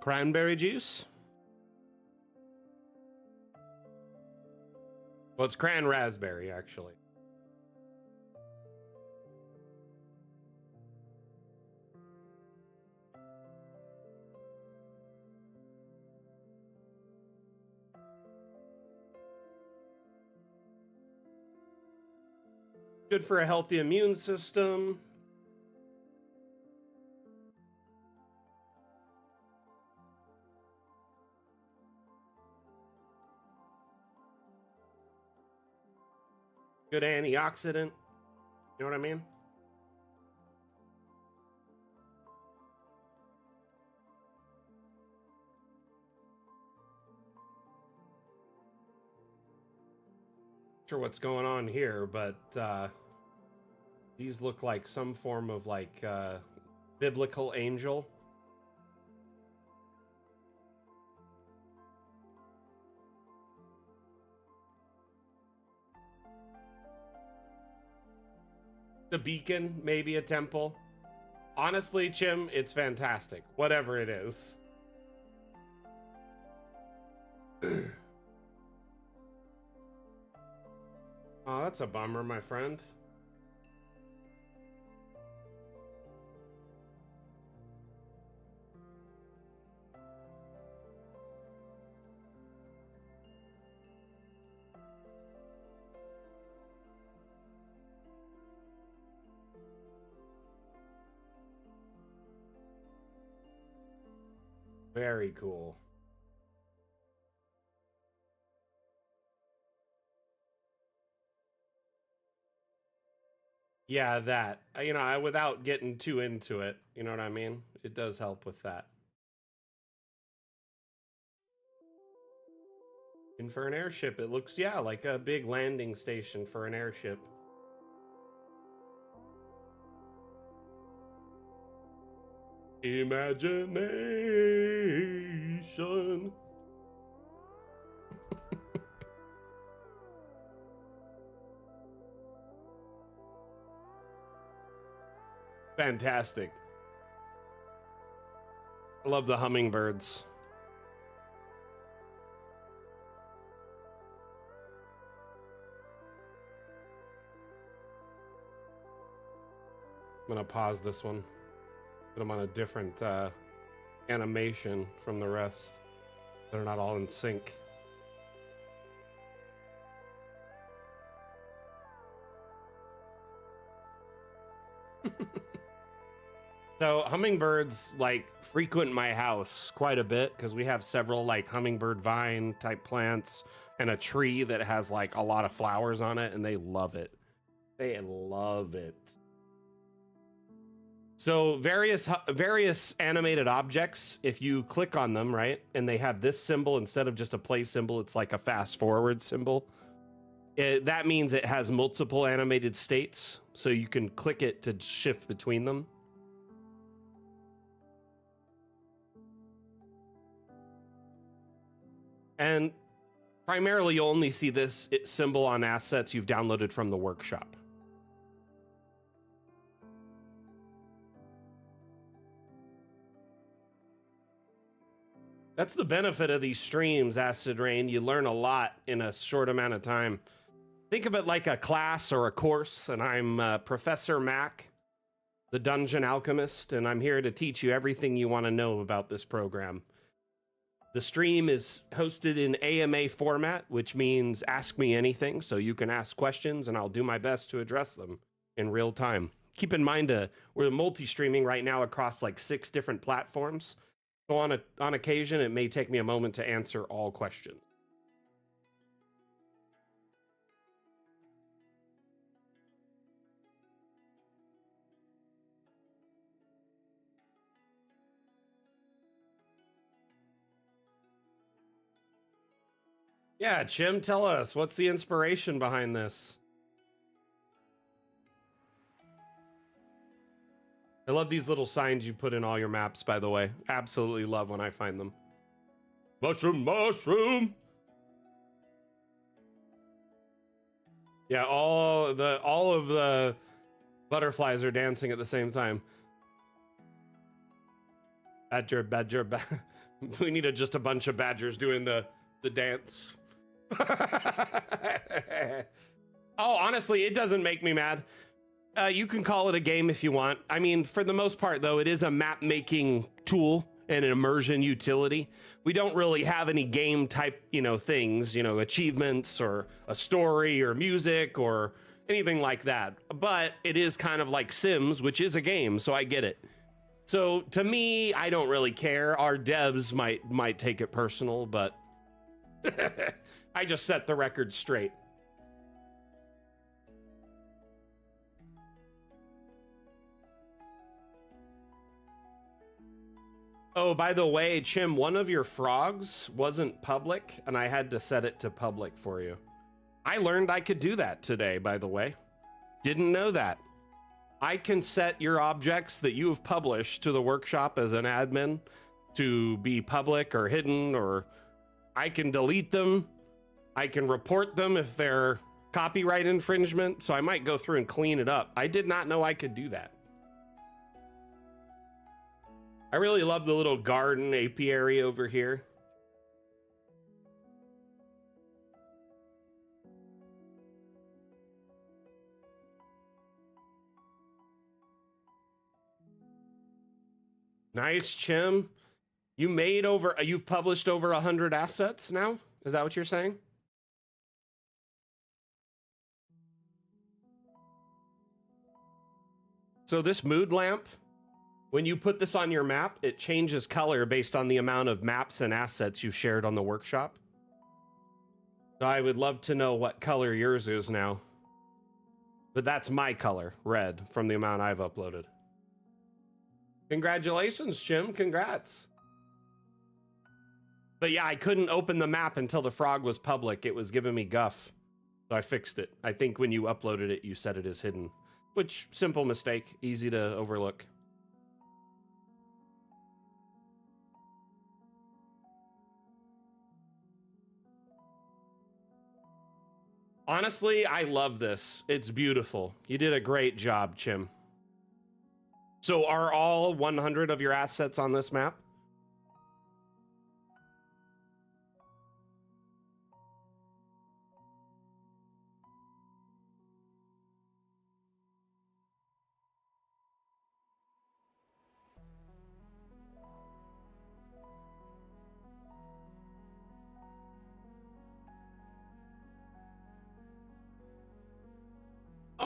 Cranberry juice? Well, it's cran raspberry, actually. Good for a healthy immune system. Good antioxidant. You know what I mean? Sure what's going on here, but these look like some form of like biblical angel. The beacon, maybe a temple. Honestly, Chim, it's fantastic. Whatever it is. Oh, that's a bummer, my friend. Very cool. Yeah, that. You know, without getting too into it, you know what I mean? It does help with that. And for an airship, it looks, yeah, like a big landing station for an airship. Imagination. Fantastic. I love the hummingbirds. I'm gonna pause this one. Put them on a different animation from the rest. They're not all in sync. So hummingbirds like frequent my house quite a bit because we have several like hummingbird vine type plants and a tree that has like a lot of flowers on it, and they love it. They love it. So various animated objects, if you click on them, right, and they have this symbol instead of just a play symbol, it's like a fast forward symbol. That means it has multiple animated states, so you can click it to shift between them. And primarily, you'll only see this symbol on assets you've downloaded from the workshop. That's the benefit of these streams, Acid Rain. You learn a lot in a short amount of time. Think of it like a class or a course, and I'm Professor Mac, the Dungeon Alchemist, and I'm here to teach you everything you want to know about this program. The stream is hosted in AMA format, which means ask me anything, so you can ask questions and I'll do my best to address them in real time. Keep in mind, we're multi-streaming right now across like 6 different platforms. So on occasion, it may take me a moment to answer all questions. Yeah, Chim, tell us, what's the inspiration behind this? I love these little signs you put in all your maps, by the way. Absolutely love when I find them. Mushroom, mushroom. Yeah, all of the butterflies are dancing at the same time. Badger, badger, we need just a bunch of badgers doing the dance. Oh, honestly, it doesn't make me mad. You can call it a game if you want. I mean, for the most part, though, it is a map making tool and an immersion utility. We don't really have any game type, things, achievements or a story or music or anything like that. But it is kind of like Sims, which is a game, so I get it. So to me, I don't really care. Our devs might take it personal, but I just set the record straight. Oh, by the way, Chim, one of your frogs wasn't public, and I had to set it to public for you. I learned I could do that today, by the way. Didn't know that. I can set your objects that you have published to the workshop as an admin to be public or hidden, or I can delete them. I can report them if they're copyright infringement, so I might go through and clean it up. I did not know I could do that. I really love the little garden apiary over here. Nice, Chim. You've published over 100 assets now? Is that what you're saying? So this mood lamp, when you put this on your map, it changes color based on the amount of maps and assets you've shared on the workshop. So I would love to know what color yours is now. But that's my color, red, from the amount I've uploaded. Congratulations, Jim. Congrats. But yeah, I couldn't open the map until the frog was public. It was giving me guff. So I fixed it. I think when you uploaded it, you set it as hidden. Which, simple mistake, easy to overlook. Honestly, I love this. It's beautiful. You did a great job, Chim. So are all 100 of your assets on this map?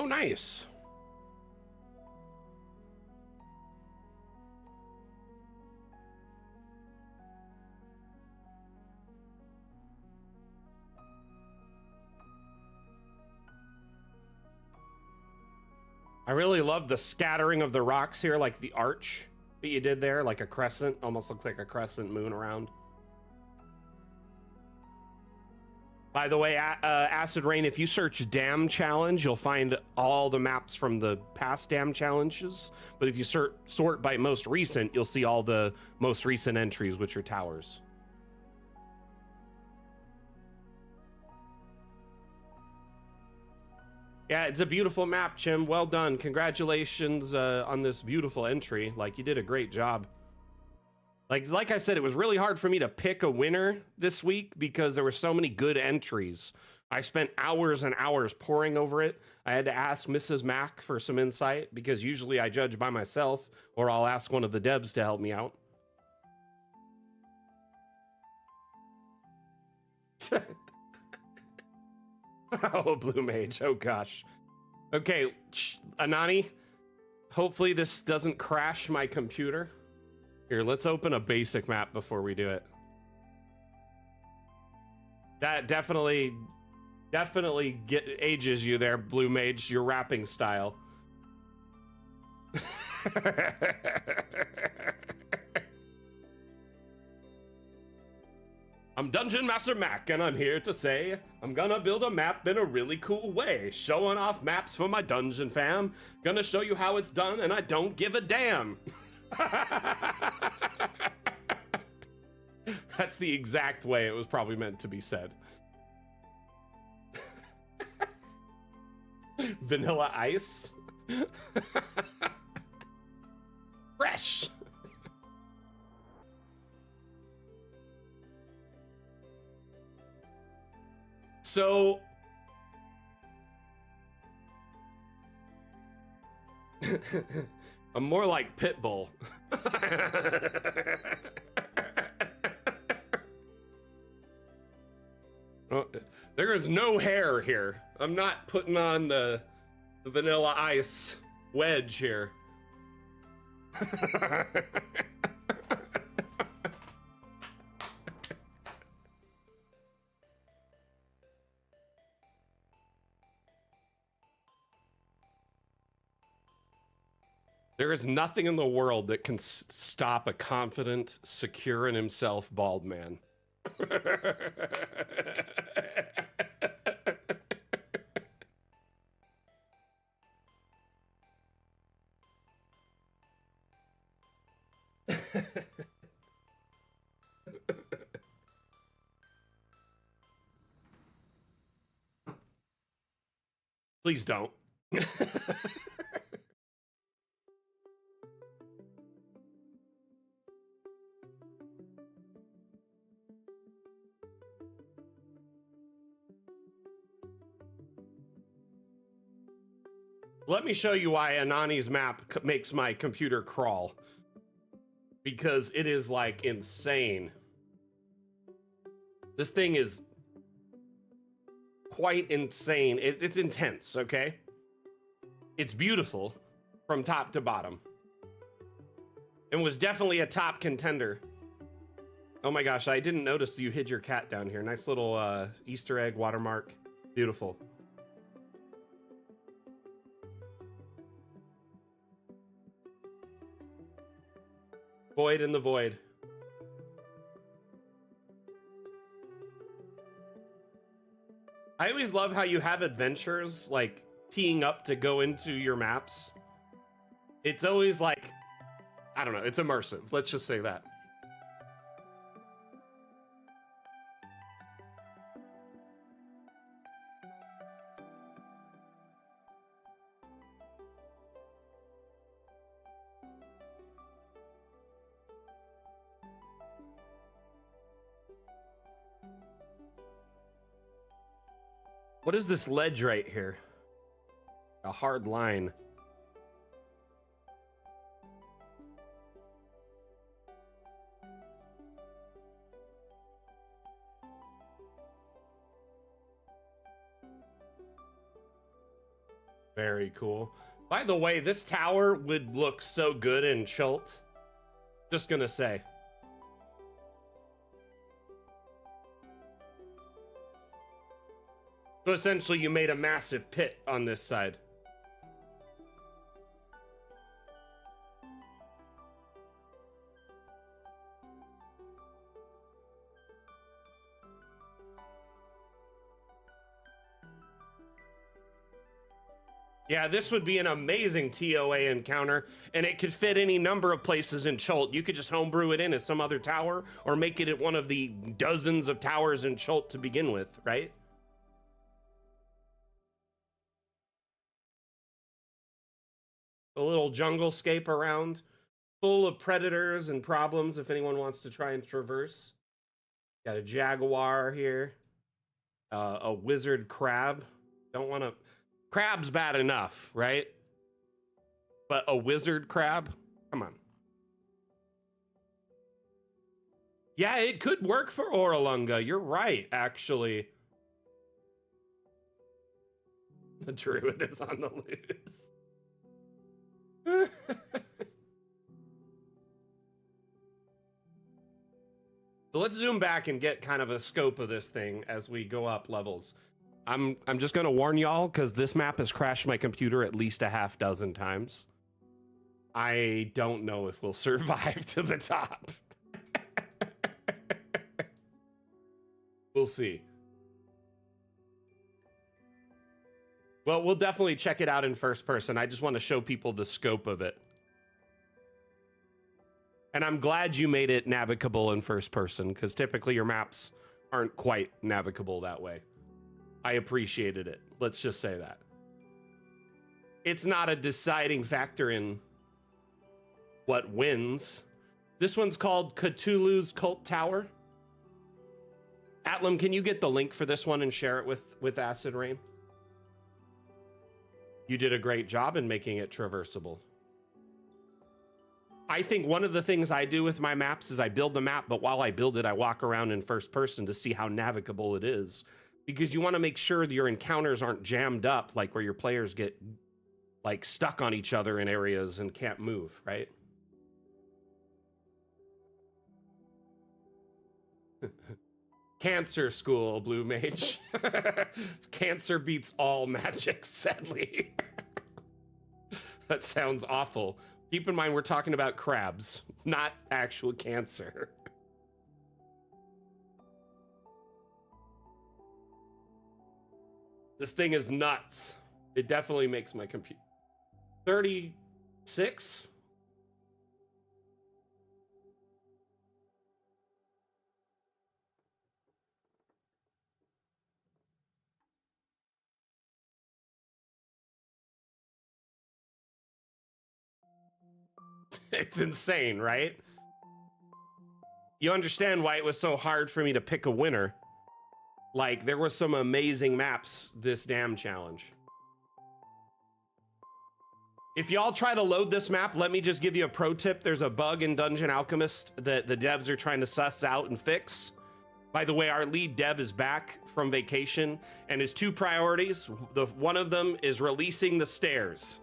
Oh, nice. I really love the scattering of the rocks here, like the arch that you did there, like a crescent. Almost looks like a crescent moon around. By the way, Acid Rain, if you search Dam Challenge, you'll find all the maps from the past Dam Challenges. But if you sort by most recent, you'll see all the most recent entries, which are towers. Yeah, it's a beautiful map, Chim. Well done. Congratulations on this beautiful entry. Like, you did a great job. Like I said, it was really hard for me to pick a winner this week because there were so many good entries. I spent hours and hours poring over it. I had to ask Mrs. Mac for some insight because usually I judge by myself, or I'll ask one of the devs to help me out. Oh, Blue Mage. Oh, gosh. Okay, Anani, hopefully this doesn't crash my computer. Here, let's open a basic map before we do it. That definitely ages you there, Blue Mage, your rapping style. I'm Dungeon Master Mac, and I'm here to say I'm gonna build a map in a really cool way, showing off maps for my dungeon fam. Gonna show you how it's done, and I don't give a damn. That's the exact way it was probably meant to be said. Vanilla ice. Fresh. So I'm more like Pitbull. Oh, there is no hair here. I'm not putting on the vanilla ice wedge here. There is nothing in the world that can stop a confident, secure in himself bald man. Please don't. Let me show you why Anani's map makes my computer crawl. Because it is like insane. This thing is quite insane. It's intense, okay? It's beautiful from top to bottom. And was definitely a top contender. Oh my gosh, I didn't notice you hid your cat down here. Nice little Easter egg watermark. Beautiful. Void in the void. I always love how you have adventures like teeing up to go into your maps. It's always like, I don't know, it's immersive. Let's just say that. What is this ledge right here? A hard line. Very Very cool. By the way, this tower would look so good in Chult. Just gonna say. So essentially you made a massive pit on this side. Yeah, this would be an amazing TOA encounter, and it could fit any number of places in Chult. You could just homebrew it in as some other tower, or make it at one of the dozens of towers in Chult to begin with, right? A little jungle scape around, full of predators and problems if anyone wants to try and traverse. Got a jaguar here, a wizard crab. Don't want to... Crab's bad enough, right? But a wizard crab? Come on. Yeah, it could work for Oralunga. You're right, actually. The druid is on the loose. So let's zoom back and get kind of a scope of this thing as we go up levels. I'm just gonna warn y'all, because this map has crashed my computer at least a half dozen times. I don't know if we'll survive to the top. We'll see. Well, we'll definitely check it out in first person. I just want to show people the scope of it. And I'm glad you made it navigable in first person, because typically your maps aren't quite navigable that way. I appreciated it. Let's just say that. It's not a deciding factor in what wins. This one's called Cthulhu's Cult Tower. Atlam, can you get the link for this one and share it with Acid Rain? You did a great job in making it traversable. I think one of the things I do with my maps is I build the map, but while I build it, I walk around in first person to see how navigable it is. Because you want to make sure that your encounters aren't jammed up, like where your players get like stuck on each other in areas and can't move, right? Cancer school, Blue Mage. Cancer beats all magic, sadly. That sounds awful. Keep in mind, we're talking about crabs, not actual cancer. This thing is nuts. It definitely makes my computer... 36? It's insane, right? You understand why it was so hard for me to pick a winner. Like, there were some amazing maps this damn challenge. If y'all try to load this map, let me just give you a pro tip. There's a bug in Dungeon Alchemist that the devs are trying to suss out and fix. By the way, our lead dev is back from vacation, and his two priorities, one of them is releasing the stairs.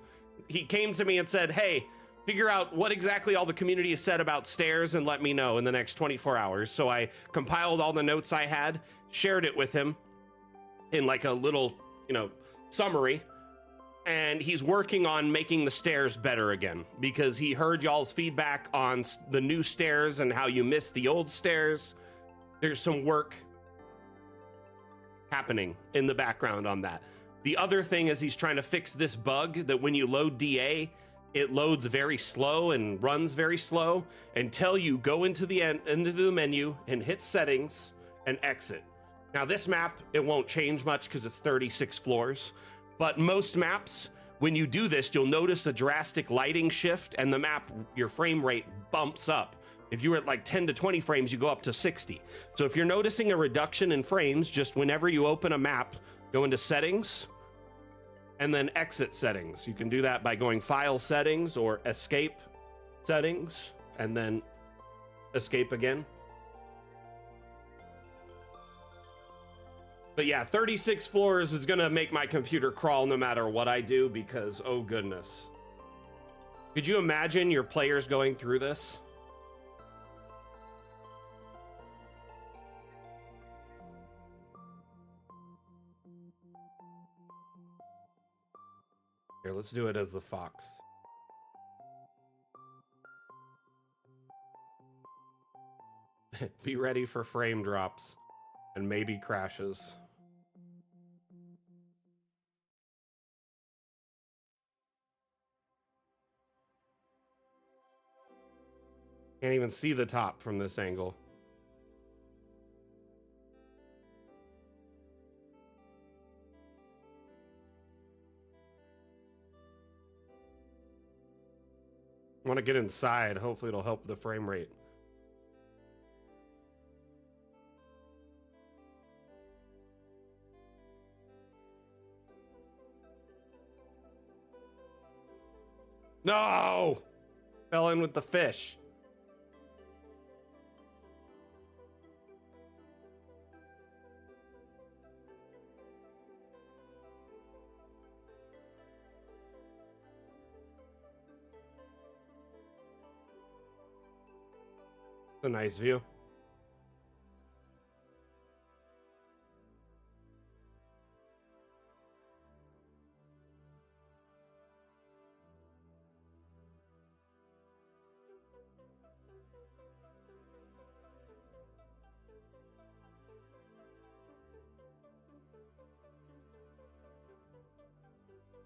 He came to me and said, hey, figure out what exactly all the community has said about stairs and let me know in the next 24 hours. So I compiled all the notes I had, shared it with him in like a little, summary. And he's working on making the stairs better again because he heard y'all's feedback on the new stairs and how you missed the old stairs. There's some work happening in the background on that. The other thing is he's trying to fix this bug that when you load DA, it loads very slow and runs very slow until you go into the menu and hit settings and exit. Now this map, it won't change much because it's 36 floors, but most maps, when you do this, you'll notice a drastic lighting shift and the map, your frame rate bumps up. If you were at like 10 to 20 frames, you go up to 60. So if you're noticing a reduction in frames, just whenever you open a map, go into settings and then exit settings. You can do that by going file settings or escape settings and then escape again. But yeah, 36 floors is gonna make my computer crawl no matter what I do because, oh goodness. Could you imagine your players going through this? Here, let's do it as the fox. Be ready for frame drops and maybe crashes. Can't even see the top from this angle. I want to get inside. Hopefully it'll help the frame rate. No! Fell in with the fish. It's a nice view.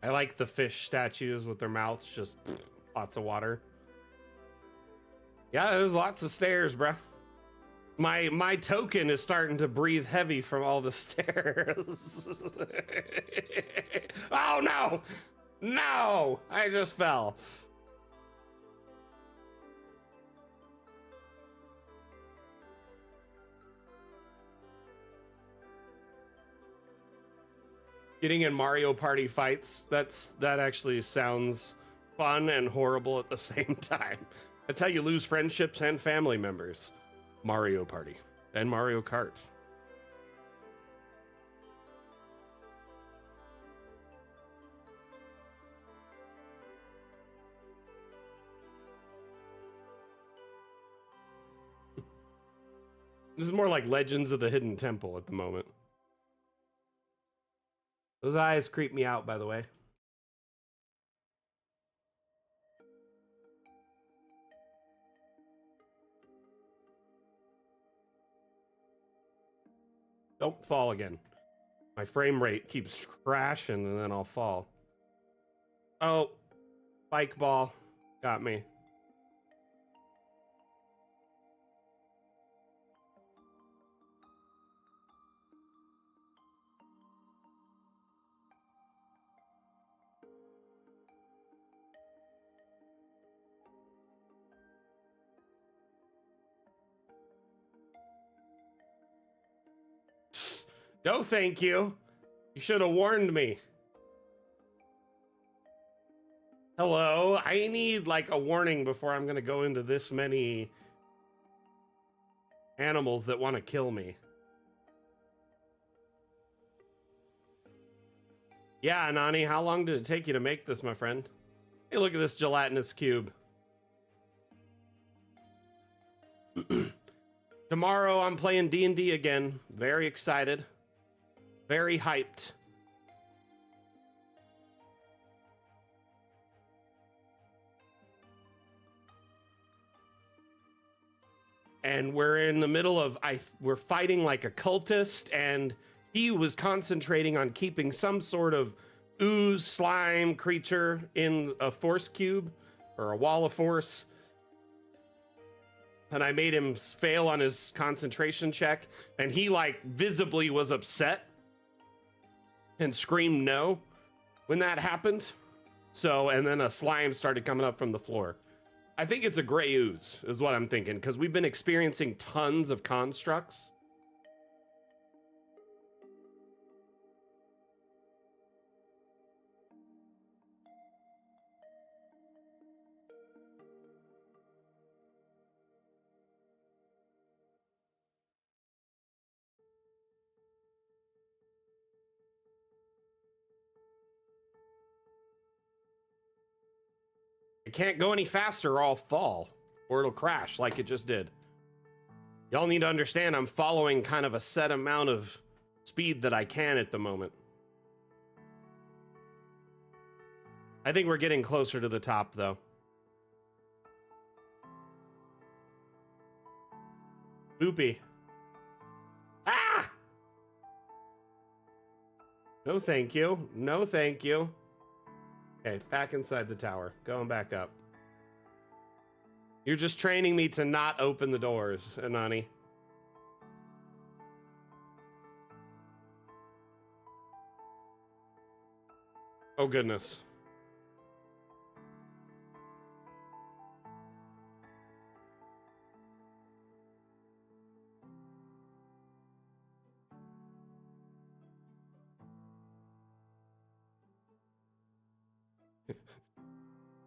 I like the fish statues with their mouths just lots of water. Yeah, there's lots of stairs, bruh. My token is starting to breathe heavy from all the stairs. Oh no! No! I just fell. Getting in Mario Party fights, that actually sounds fun and horrible at the same time. That's how you lose friendships and family members. Mario Party and Mario Kart. This is more like Legends of the Hidden Temple at the moment. Those eyes creep me out, by the way. Don't fall again. My frame rate keeps crashing and then I'll fall. Oh, bike ball got me. No, thank you. You should have warned me. Hello, I need like a warning before I'm gonna go into this many animals that want to kill me. Yeah, Nani, how long did it take you to make this, my friend? Hey, look at this gelatinous cube. Tomorrow I'm playing D&D again. Very excited. Very hyped. And we're in the middle of we're fighting like a cultist, and he was concentrating on keeping some sort of ooze slime creature in a force cube or a wall of force. And I made him fail on his concentration check, and he like visibly was upset and screamed no when that happened. So, and then a slime started coming up from the floor. I think it's a gray ooze is what I'm thinking, because we've been experiencing tons of constructs. can't go any faster or I'll fall, or it'll crash like it just did. Y'all need to understand I'm following kind of a set amount of speed that I can at the moment. I think we're getting closer to the top, though. Boopy. Ah! No, thank you. No, thank you. Okay, back inside the tower. Going back up. You're just training me to not open the doors, Anani. Oh, goodness.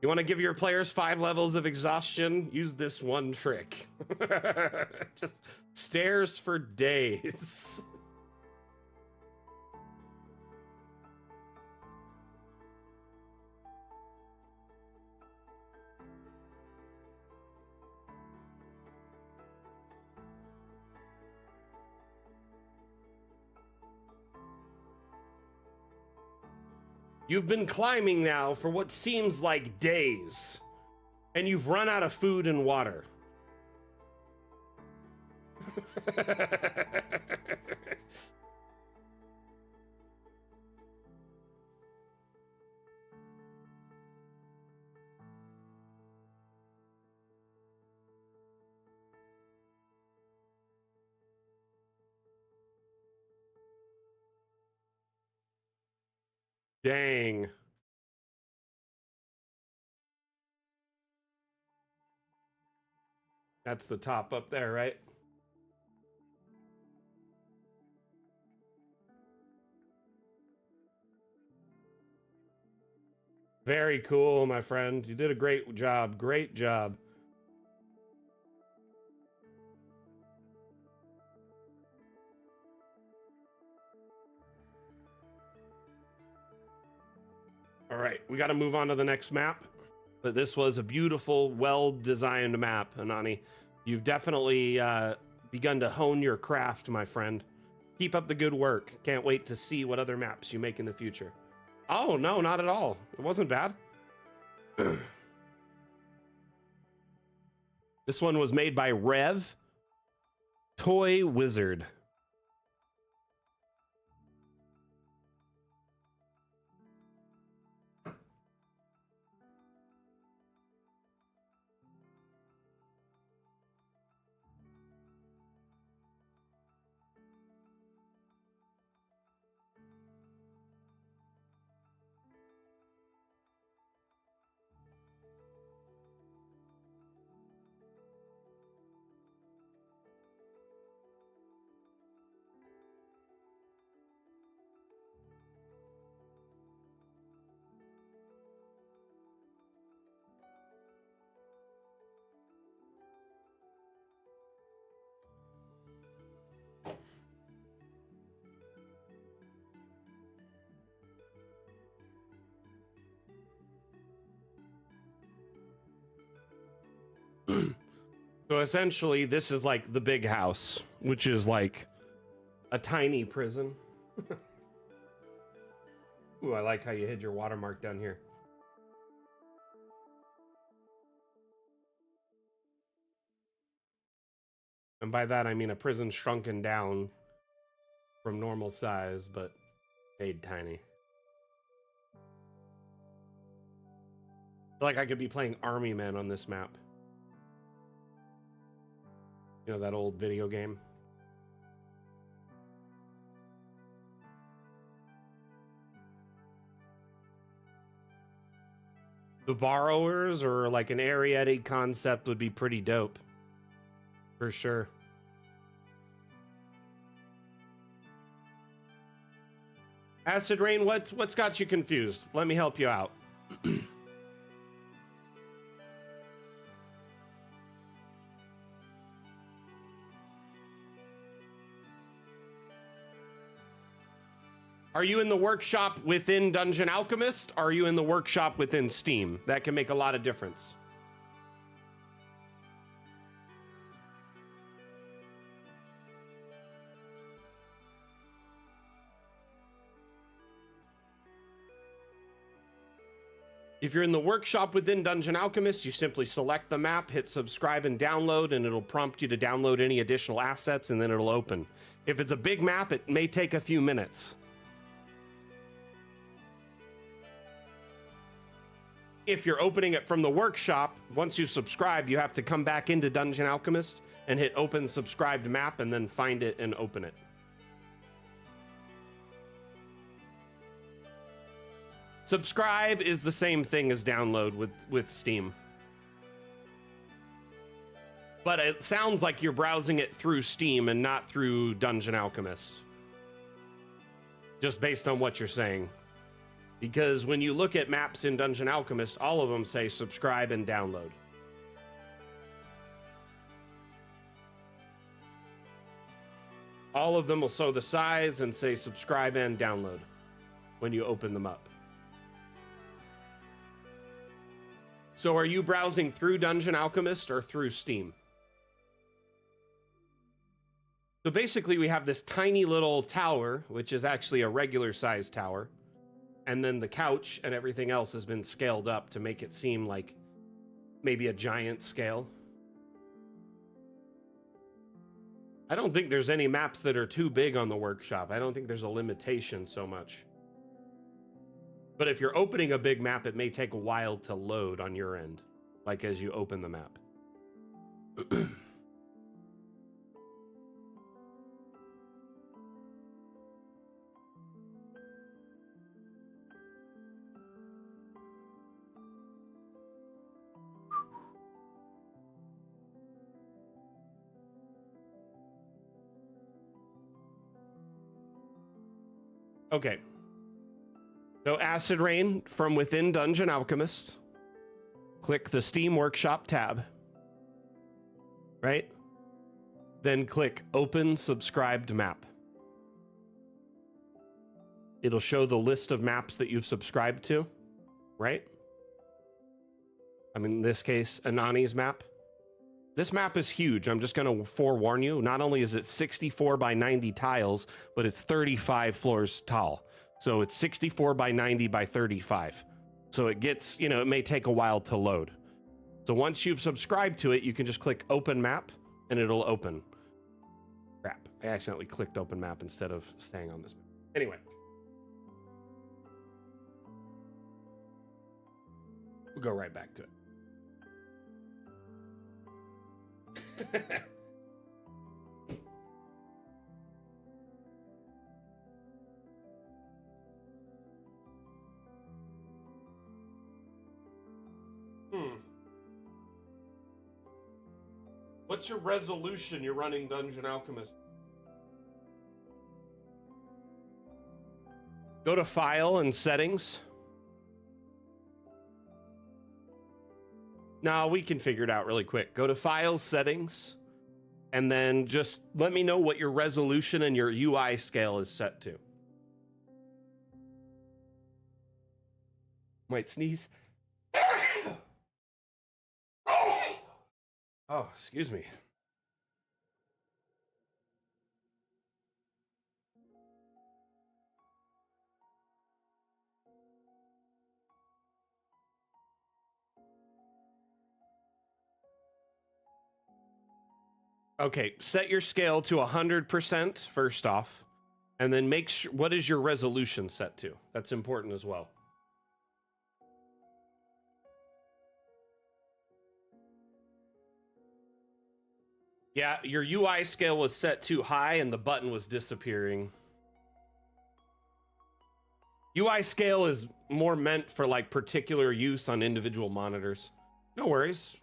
You want to give your players 5 levels of exhaustion? Use this one trick. Just stairs for days. You've been climbing now for what seems like days, and you've run out of food and water. Dang. That's the top up there, right? Very cool, my friend. You did a great job. Great job. All right, we got to move on to the next map. But this was a beautiful, well-designed map, Anani. You've definitely begun to hone your craft, my friend. Keep up the good work. Can't wait to see what other maps you make in the future. Oh, no, not at all. It wasn't bad. This one was made by Rev Toy Wizard. So essentially, this is like the big house, which is like a tiny prison. Ooh, I like how you hid your watermark down here. And by that, I mean a prison shrunken down from normal size, but made tiny. I feel like I could be playing Army Men on this map. You know, that old video game? The Borrowers or like an Arietti concept would be pretty dope. For sure. Acid Rain, what's got you confused? Let me help you out. Are you in the workshop within Dungeon Alchemist? Or are you in the workshop within Steam? That can make a lot of difference. If you're in the workshop within Dungeon Alchemist, you simply select the map, hit subscribe and download, and it'll prompt you to download any additional assets, and then it'll open. If it's a big map, it may take a few minutes. If you're opening it from the workshop, once you subscribe, you have to come back into Dungeon Alchemist and hit open subscribed map and then find it and open it. Subscribe is the same thing as download with Steam. But it sounds like you're browsing it through Steam and not through Dungeon Alchemist. Just based on what you're saying. Because when you look at maps in Dungeon Alchemist, all of them say subscribe and download. All of them will show the size and say subscribe and download when you open them up. So are you browsing through Dungeon Alchemist or through Steam? So basically we have this tiny little tower, which is actually a regular size tower. And then the couch and everything else has been scaled up to make it seem like maybe a giant scale. I don't think there's any maps that are too big on the workshop. I don't think there's a limitation so much. But if you're opening a big map, it may take a while to load on your end, like as you open the map. Okay. So Acid Rain from within Dungeon Alchemist. Click the Steam Workshop tab. Right? Then click Open Subscribed Map. It'll show the list of maps that you've subscribed to, right? I mean, in this case, Anani's map. This map is huge. I'm just going to forewarn you. Not only is it 64 by 90 tiles, but it's 35 floors tall. So it's 64 by 90 by 35. So it gets, it may take a while to load. So once you've subscribed to it, you can just click Open Map and it'll open. Crap. I accidentally clicked Open Map instead of staying on this map. Anyway. We'll go right back to it. What's your resolution you're running Dungeon Alchemist? Go to File and Settings. No, we can figure it out really quick. Go to File, Settings, and then just let me know what your resolution and your UI scale is set to. Might sneeze. Oh, excuse me. Okay, set your scale to 100% first off, and then make sure, what is your resolution set to? That's important as well. Yeah, your UI scale was set too high and the button was disappearing. UI scale is more meant for like particular use on individual monitors. No worries.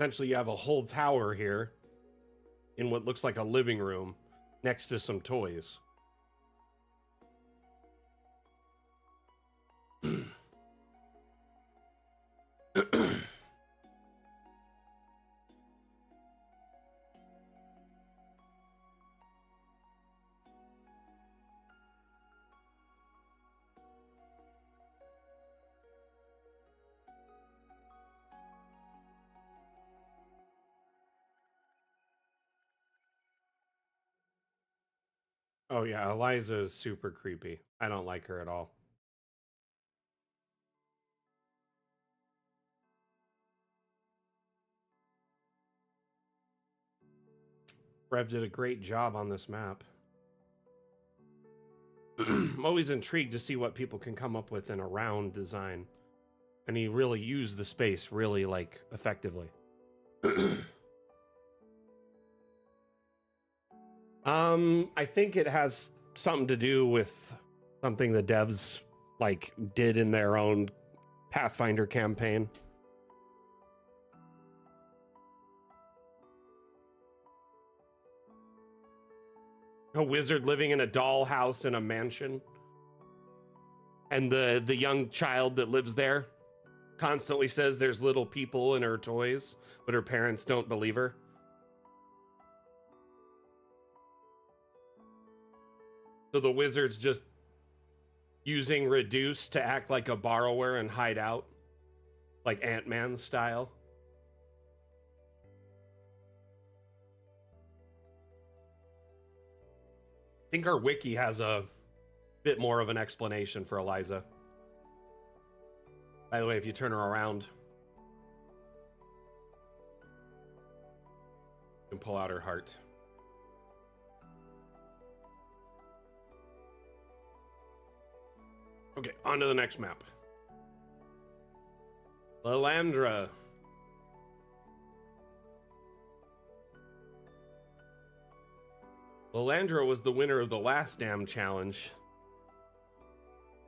Essentially, you have a whole tower here in what looks like a living room next to some toys. Oh yeah, Eliza is super creepy. I don't like her at all. Rev did a great job on this map. I'm always intrigued to see what people can come up with in a round design. And he really used the space really like effectively. I think it has something to do with something the devs like did in their own Pathfinder campaign. A wizard living in a dollhouse in a mansion. And the young child that lives there constantly says there's little people in her toys, but her parents don't believe her. So the wizard's just using Reduce to act like a borrower and hide out, like Ant-Man style. I think our wiki has a bit more of an explanation for Eliza. By the way, if you turn her around, you can pull out her heart. Okay, on to the next map. Lalandra. Lalandra was the winner of the last Dam challenge.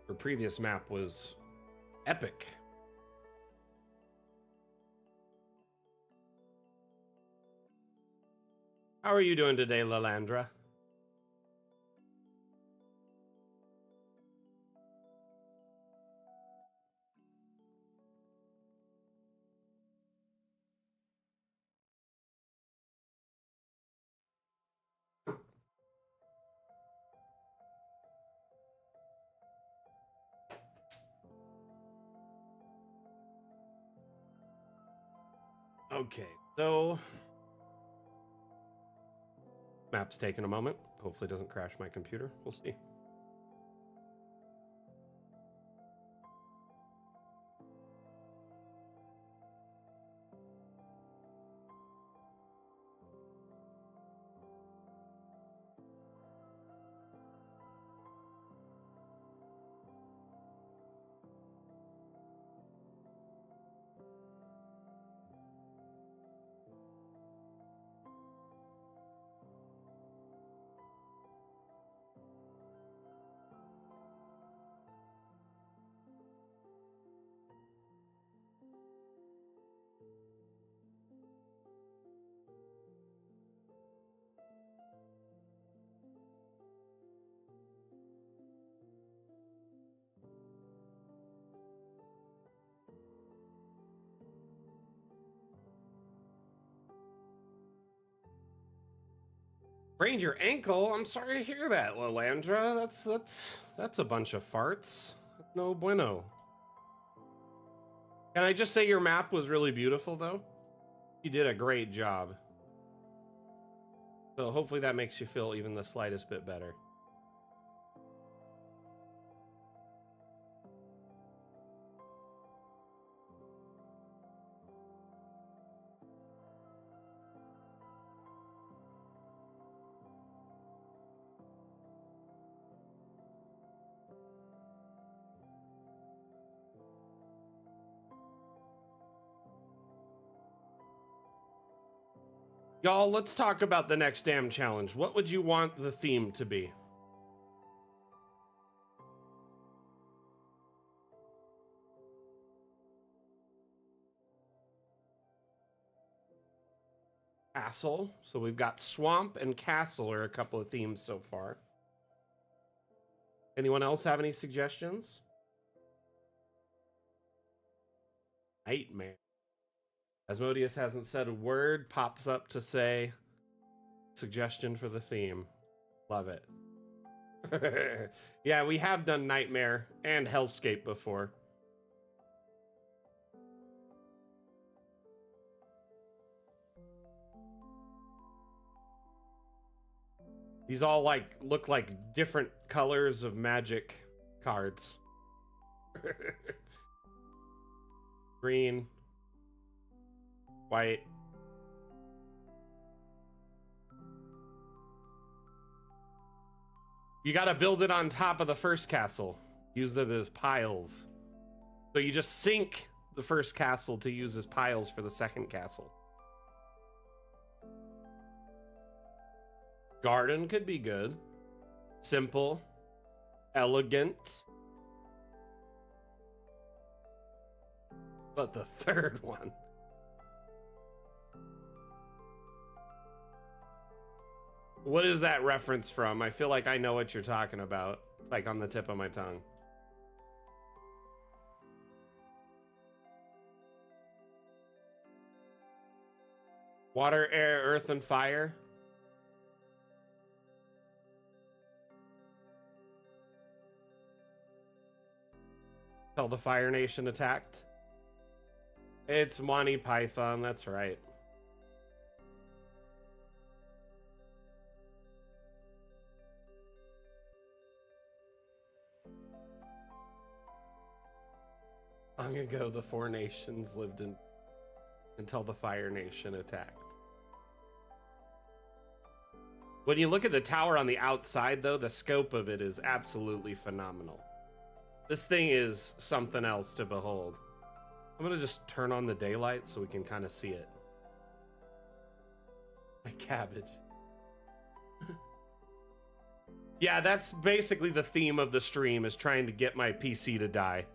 Her previous map was epic. How are you doing today, Lalandra? Okay, so map's taking a moment. Hopefully it doesn't crash my computer. We'll see. Sprained your ankle? I'm sorry to hear that, Lalandra. That's a bunch of farts. No bueno. Can I just say your map was really beautiful, though? You did a great job. So hopefully that makes you feel even the slightest bit better. Y'all, let's talk about the next Dam challenge. What would you want the theme to be? castle. So we've got swamp and castle are a couple of themes so far. Anyone else have any suggestions? Nightmare. Asmodeus hasn't said a word, pops up to say suggestion for the theme. Love it. Yeah, we have done Nightmare and Hellscape before. These all look like different colors of Magic cards. Green, white. You gotta build it on top of the first castle. Use them as piles. So you just sink the first castle to use as piles for the second castle. Garden could be good. Simple. Elegant. But the third one. What is that reference from? I feel like I know what you're talking about. It's like on the tip of my tongue. Water, air, earth, and fire. Till the Fire Nation attacked. It's Monty Python, that's right. Long ago, the four nations lived until the Fire Nation attacked. When you look at the tower on the outside, though, the scope of it is absolutely phenomenal. This thing is something else to behold. I'm gonna just turn on the daylight so we can kind of see it. My cabbage. Yeah, that's basically the theme of the stream, is trying to get my PC to die.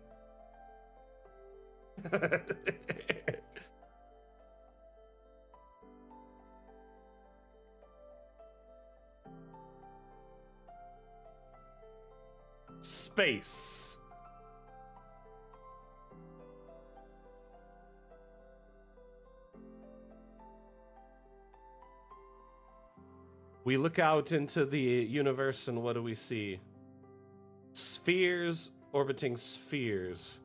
Space. We look out into the universe and what do we see? Spheres orbiting spheres.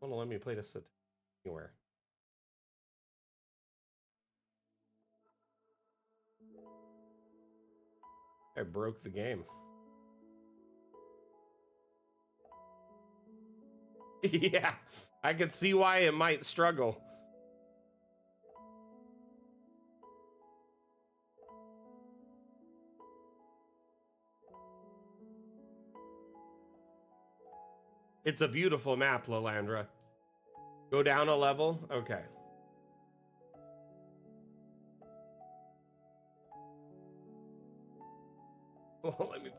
Don't let me play this anywhere. I broke the game. Yeah, I could see why it might struggle. It's a beautiful map, Lalandra. Go down a level? Okay. Well, let me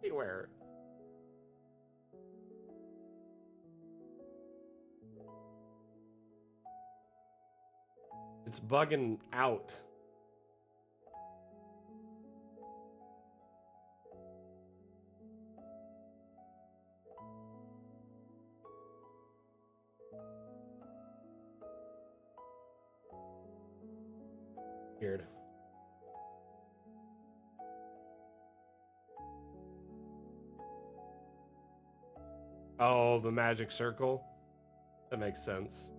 see where. It's bugging out. Weird. Oh, the magic circle? That makes sense.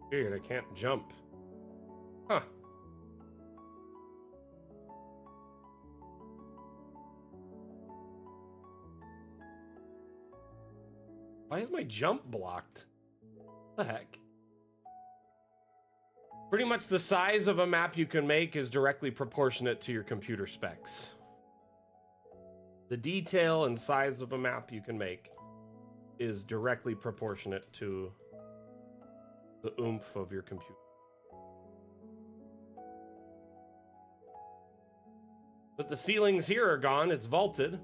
Weird, I can't jump. Huh. Why is my jump blocked? What the heck? Pretty much the size of a map you can make is directly proportionate to your computer specs. The detail and size of a map you can make is directly proportionate to the oomph of your computer. But the ceilings here are gone. It's vaulted.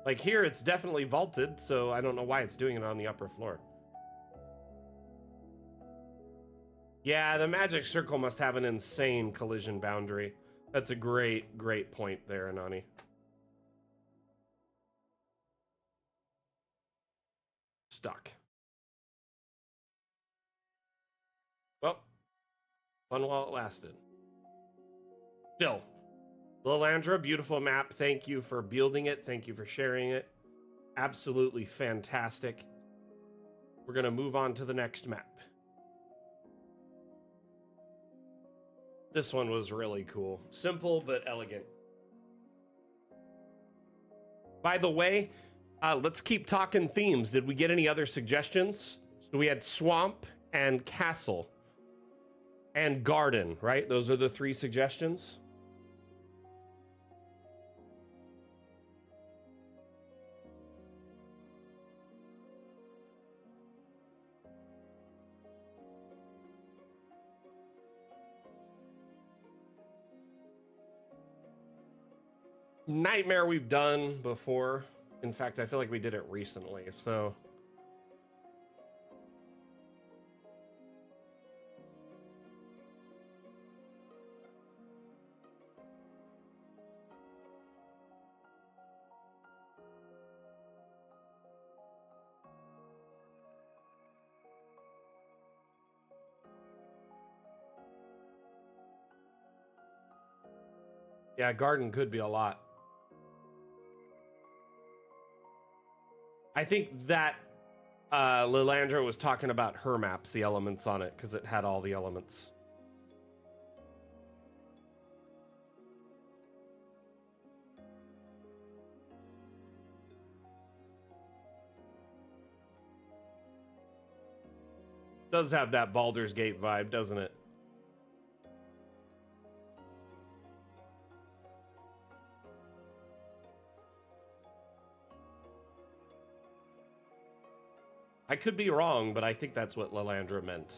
Like here, it's definitely vaulted, so I don't know why it's doing it on the upper floor. Yeah, the magic circle must have an insane collision boundary. That's a great, great point there, Anani. Stuck. Well, fun while it lasted. Still, Lilandra, beautiful map. Thank you for building it. Thank you for sharing it. Absolutely fantastic. We're going to move on to the next map. This one was really cool. Simple but elegant. By the way, let's keep talking themes. Did we get any other suggestions? So we had swamp and castle and garden, right? Those are the 3 suggestions. Nightmare we've done before. In fact, I feel like we did it recently, so. Yeah, garden could be a lot. I think that Lilandra was talking about her maps, the elements on it, because it had all the elements. Does have that Baldur's Gate vibe, doesn't it? I could be wrong, but I think that's what Lilandra meant.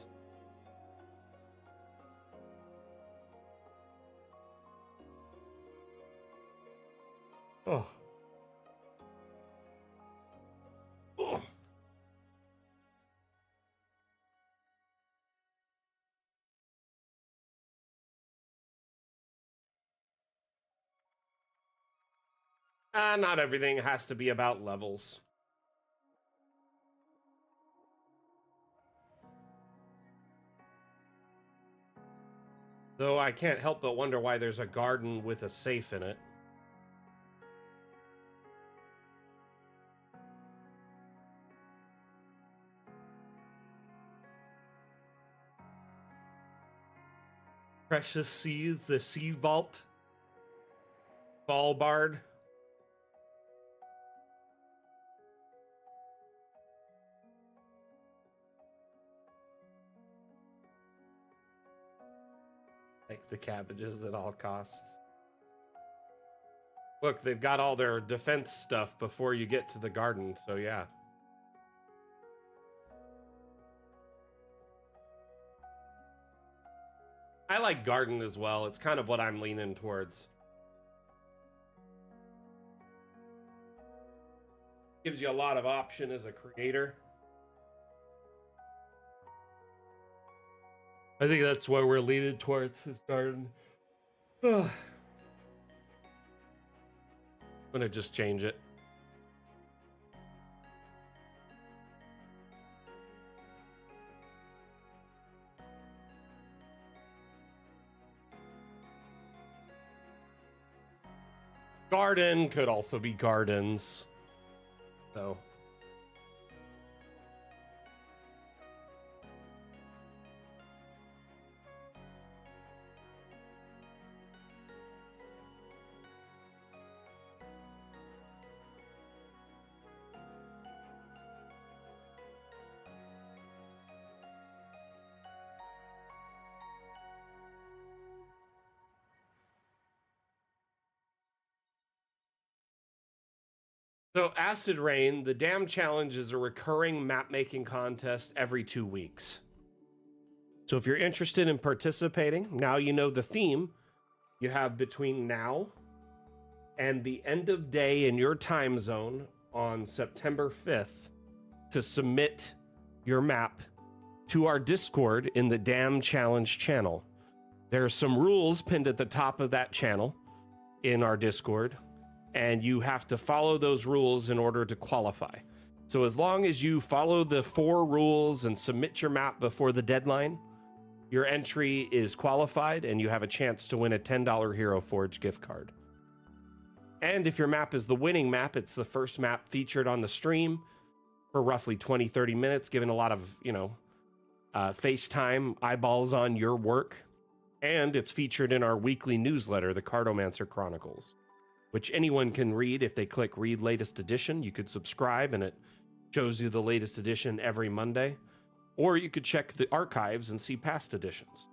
Oh. Oh. Not everything has to be about levels. Though I can't help but wonder why there's a garden with a safe in it. Precious Seeds, the Seed Vault. Ball Bard. Like the cabbages at all costs. Look, they've got all their defense stuff before you get to the garden, so yeah. I like garden as well. It's kind of what I'm leaning towards. Gives you a lot of option as a creator. I think that's where we're leaning towards this garden. I'm gonna just change it. Garden could also be gardens. So. So, Acid Rain, the Dam Challenge is a recurring map making contest every 2 weeks. So if you're interested in participating, now you know the theme. You have between now and the end of day in your time zone on September 5th to submit your map to our Discord in the Dam Challenge channel. There are some rules pinned at the top of that channel in our Discord, and you have to follow those rules in order to qualify. So as long as you follow the 4 rules and submit your map before the deadline, your entry is qualified and you have a chance to win a $10 Hero Forge gift card. And if your map is the winning map, it's the first map featured on the stream for roughly 20-30 minutes, giving a lot of, FaceTime eyeballs on your work. And it's featured in our weekly newsletter, the Cardomancer Chronicles, which anyone can read if they click read latest edition. You could subscribe and it shows you the latest edition every Monday. Or you could check the archives and see past editions.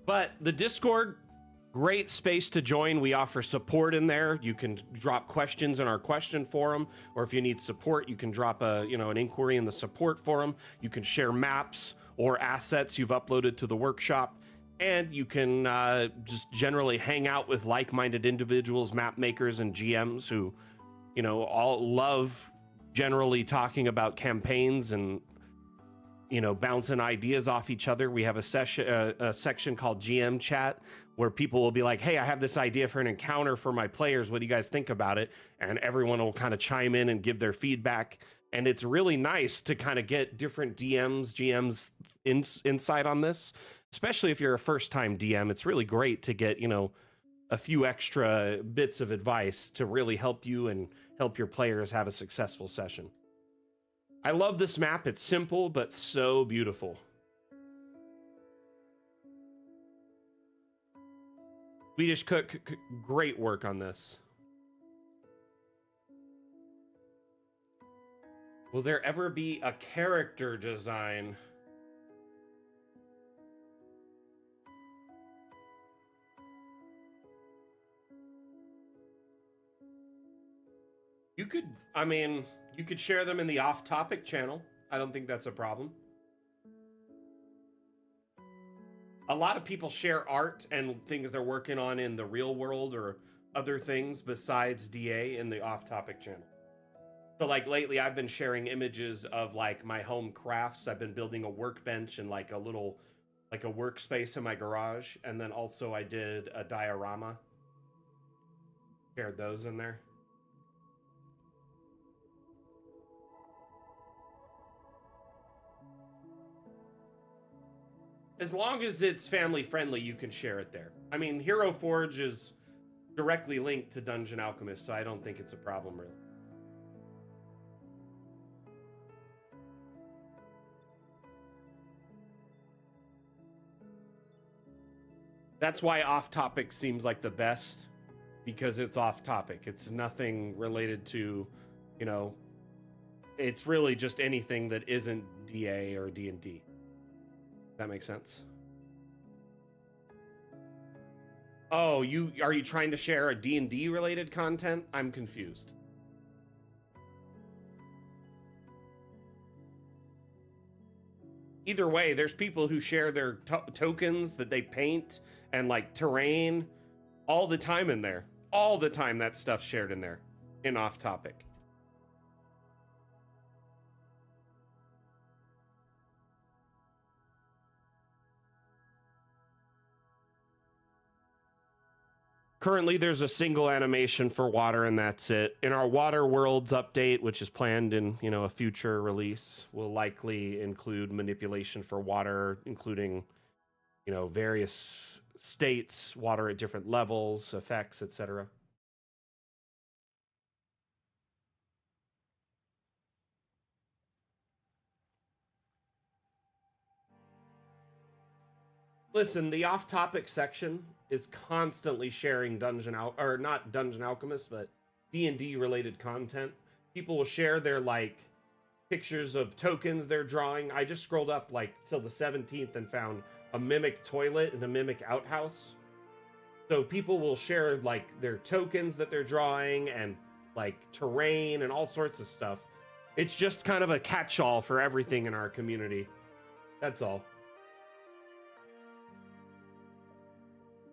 But the Discord, great space to join. We offer support in there. You can drop questions in our question forum, or if you need support, you can drop an inquiry in the support forum. You can share maps or assets you've uploaded to the workshop, and you can just generally hang out with like-minded individuals, map makers, and GMs who, all love generally talking about campaigns and bouncing ideas off each other. We have a section called GM chat where people will be like, hey, I have this idea for an encounter for my players. What do you guys think about it? And everyone will kind of chime in and give their feedback. And it's really nice to kind of get different GMs insight on this, especially if you're a first-time DM. It's really great to get, a few extra bits of advice to really help you and help your players have a successful session. I love this map. It's simple, but so beautiful. Swedish Cook, great work on this. Will there ever be a character design? You could share them in the off-topic channel. I don't think that's a problem. A lot of people share art and things they're working on in the real world or other things besides DA in the off-topic channel. So like lately I've been sharing images of like my home crafts. I've been building a workbench and like a workspace in my garage. And then also I did a diorama. Shared those in there. As long as it's family friendly, you can share it there. I mean, Hero Forge is directly linked to Dungeon Alchemist, so I don't think it's a problem really. That's why off topic seems like the best, because it's off topic. It's nothing related to, it's really just anything that isn't DA or D&D. That makes sense. Oh, are you trying to share a D&D related content? I'm confused. Either way, there's people who share their tokens that they paint and like terrain all the time in there. All the time that stuff's shared in there in off topic. Currently, there's a single animation for water, and that's it. In our Water Worlds update, which is planned in, a future release, will likely include manipulation for water, including, various states, water at different levels, effects, etc. Listen, the off-topic section is constantly sharing not Dungeon Alchemist, but D&D related content. People will share their pictures of tokens they're drawing. I just scrolled up till the 17th and found a mimic toilet and a mimic outhouse. So people will share like their tokens that they're drawing and like terrain and all sorts of stuff. It's just kind of a catch-all for everything in our community. That's all.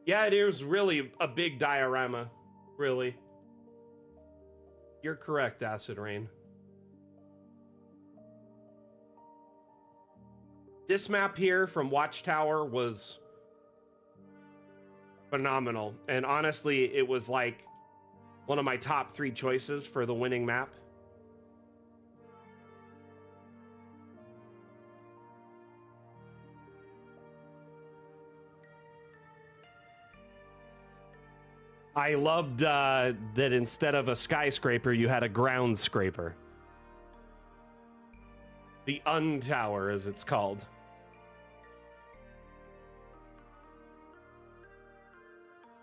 Yeah, it is really a big diorama, really. You're correct, Acid Rain. This map here from Watchtower was phenomenal. And honestly, it was like one of my top 3 choices for the winning map. I loved that instead of a skyscraper, you had a ground scraper. The Untower, as it's called.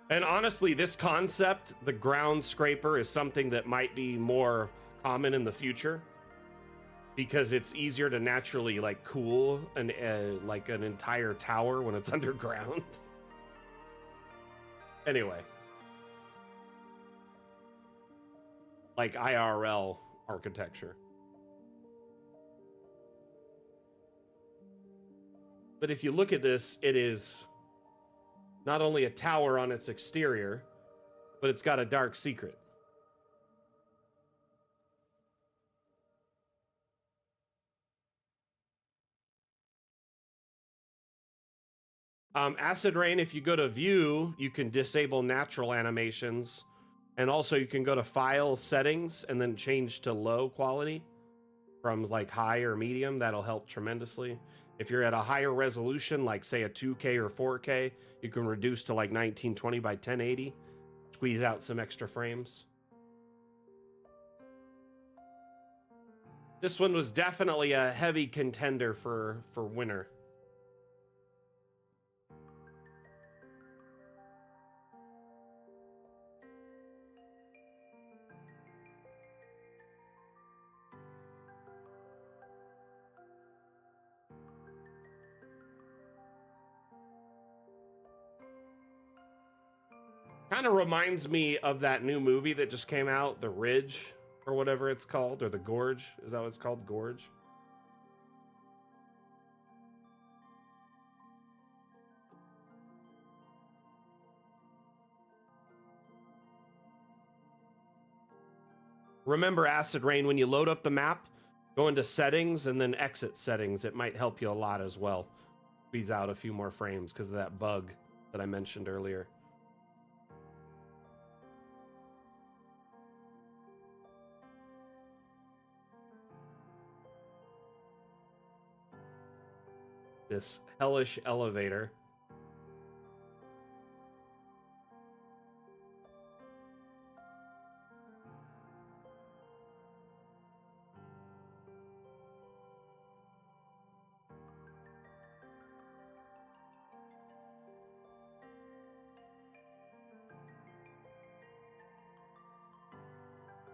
And honestly, this concept, the ground scraper, is something that might be more common in the future because it's easier to naturally like cool like an entire tower when it's underground. Anyway, like IRL architecture. But if you look at this, it is not only a tower on its exterior, but it's got a dark secret. Acid Rain, if you go to view, you can disable natural animations. And also you can go to file settings and then change to low quality from like high or medium. That'll help tremendously. If you're at a higher resolution, like say a 2K or 4K, you can reduce to like 1920 by 1080, squeeze out some extra frames. This one was definitely a heavy contender for winner. Kind of reminds me of that new movie that just came out, The Ridge, or whatever it's called, or The Gorge. Is that what it's called? Gorge? Remember, Acid Rain, when you load up the map, go into settings and then exit settings. It might help you a lot as well. Squeeze out a few more frames because of that bug that I mentioned earlier. This hellish elevator.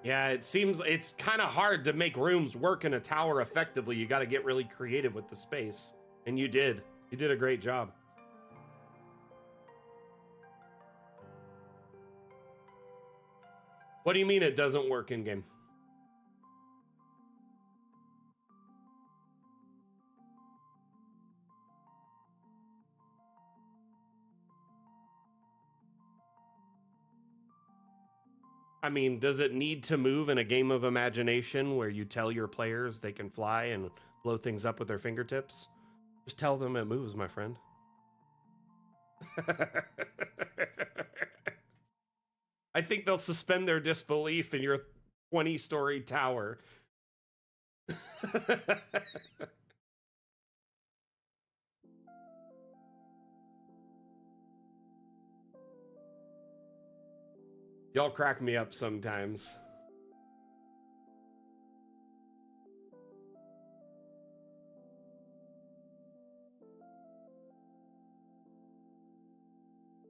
Yeah, it seems it's kind of hard to make rooms work in a tower effectively. You got to get really creative with the space. And you did. You did a great job. What do you mean it doesn't work in game? I mean, does it need to move in a game of imagination where you tell your players they can fly and blow things up with their fingertips? Just tell them it moves, my friend. I think they'll suspend their disbelief in your 20-story tower. Y'all crack me up sometimes.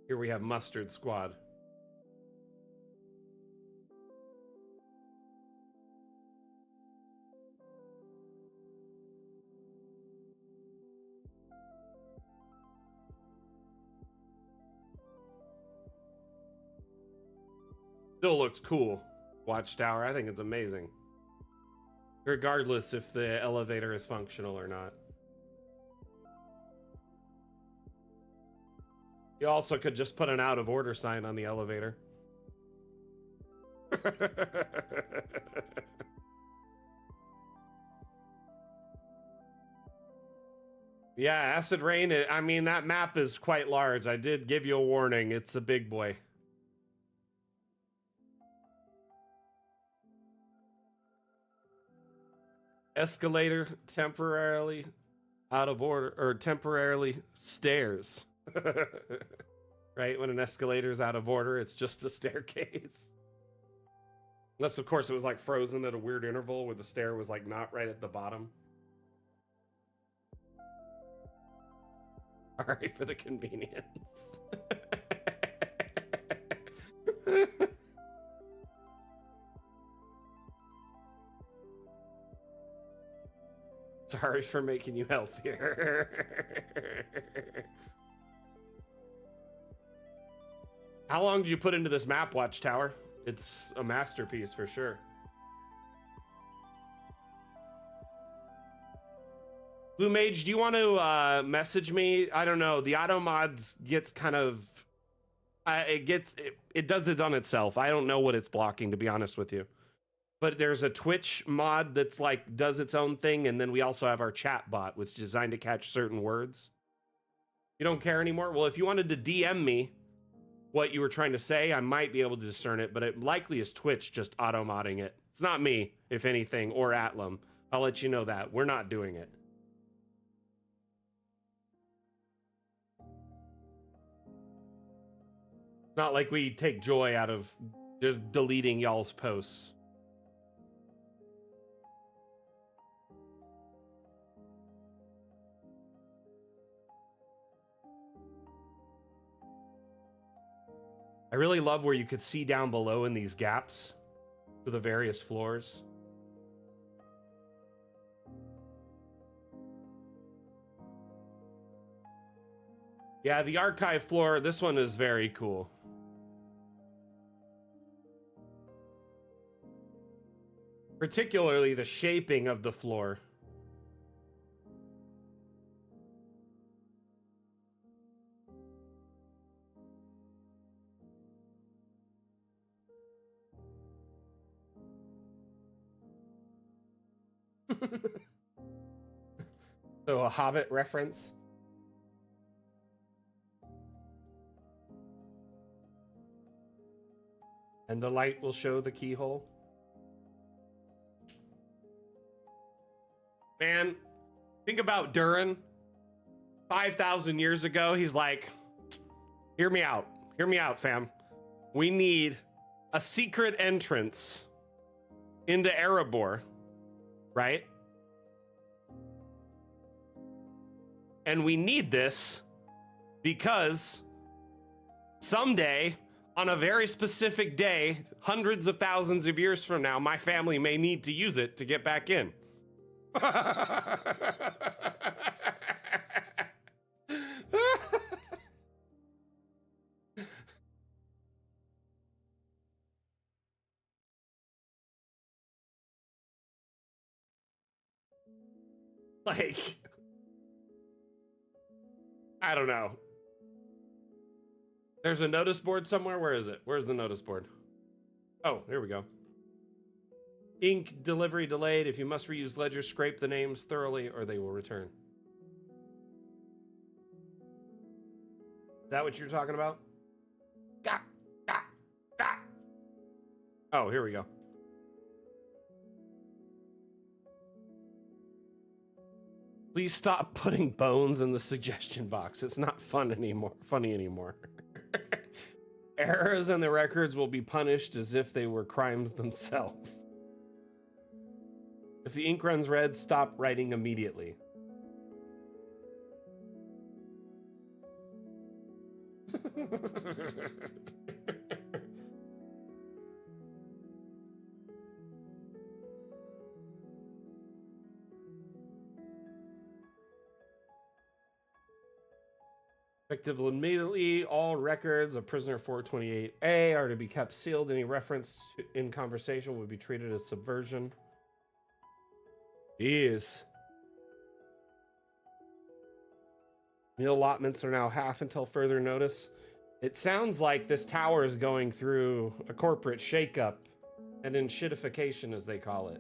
Here we have Mustard Squad. Still looks cool. Watchtower. I think it's amazing. Regardless if the elevator is functional or not. You also could just put an out of order sign on the elevator. Yeah, Acid Rain, I mean, that map is quite large. I did give you a warning. It's a big boy. Escalator temporarily out of order, or temporarily stairs. Right? When an escalator is out of order, it's just a staircase. Unless, of course, it was like frozen at a weird interval where the stair was like not right at the bottom. Sorry for the convenience. Sorry for making you healthier. How long did you put into this map, Watchtower? It's a masterpiece for sure. Blue Mage, do you want to message me? I don't know. The auto mods gets kind of it does it on itself. I don't know what it's blocking, to be honest with you. But there's a Twitch mod that's like does its own thing, and then we also have our chat bot, which is designed to catch certain words. You don't care anymore? Well, if you wanted to DM me what you were trying to say, I might be able to discern it, but it likely is Twitch just auto modding it. It's not me, if anything, or Atlam. I'll let you know that. We're not doing it. Not like we take joy out of deleting y'all's posts. I really love where you could see down below in these gaps to the various floors. Yeah, the archive floor, this one is very cool. Particularly the shaping of the floor. So a Hobbit reference. And the light will show the keyhole. Man, think about Durin. 5,000 years ago, he's like, hear me out. Hear me out, fam. We need a secret entrance into Erebor, right? And we need this because someday, on a very specific day, hundreds of thousands of years from now, my family may need to use it to get back in. Like, I don't know. There's a notice board somewhere. Where is it? Where's the notice board? Oh, here we go. Ink delivery delayed. If you must reuse ledger, scrape the names thoroughly or they will return. Is that what you're talking about? Oh, here we go. Please stop putting bones in the suggestion box. It's not funny anymore. Errors in the records will be punished as if they were crimes themselves. If the ink runs red, stop writing immediately. Effective immediately, all records of prisoner 428A are to be kept sealed. Any reference in conversation would be treated as subversion. Jeez. Meal allotments are now half until further notice. It sounds like this tower is going through a corporate shakeup, and enshittification, as they call it.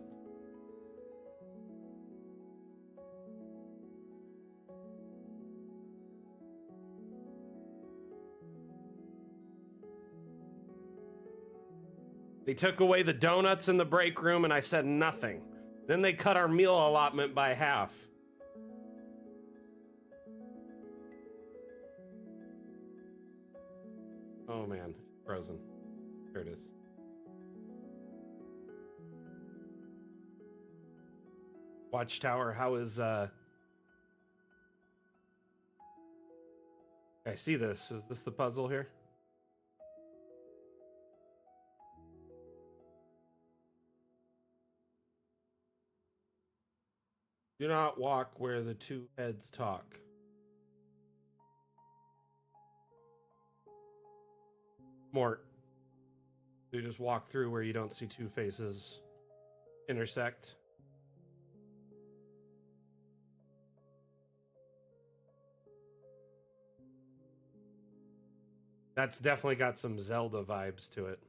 They took away the donuts in the break room, and I said nothing. Then they cut our meal allotment by half. Oh man, frozen. There it is. Watchtower, how is I see this. Is this the puzzle here? Do not walk where the two heads talk. Mort. You just walk through where you don't see two faces intersect. That's definitely got some Zelda vibes to it.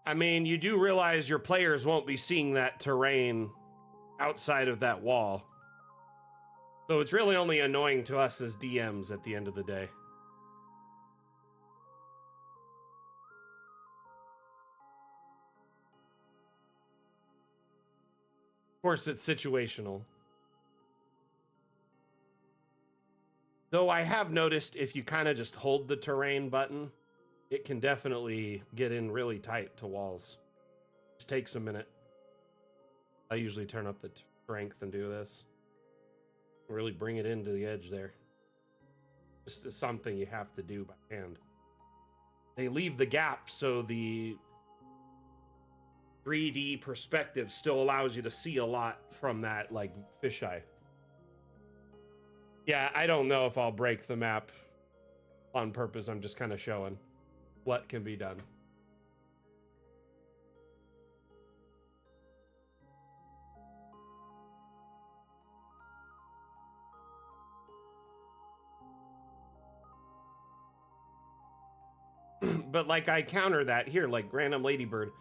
I mean, you do realize your players won't be seeing that terrain outside of that wall. So it's really only annoying to us as DMs at the end of the day. Of course, it's situational. Though I have noticed if you kind of just hold the terrain button, it can definitely get in really tight to walls. Just takes a minute. I usually turn up the strength and do this. Really bring it into the edge there. Just something you have to do by hand. They leave the gap so the 3D perspective still allows you to see a lot from that, like, fisheye. Yeah, I don't know if I'll break the map on purpose. I'm just kind of showing what can be done. But like I counter that here, like Random Ladybird,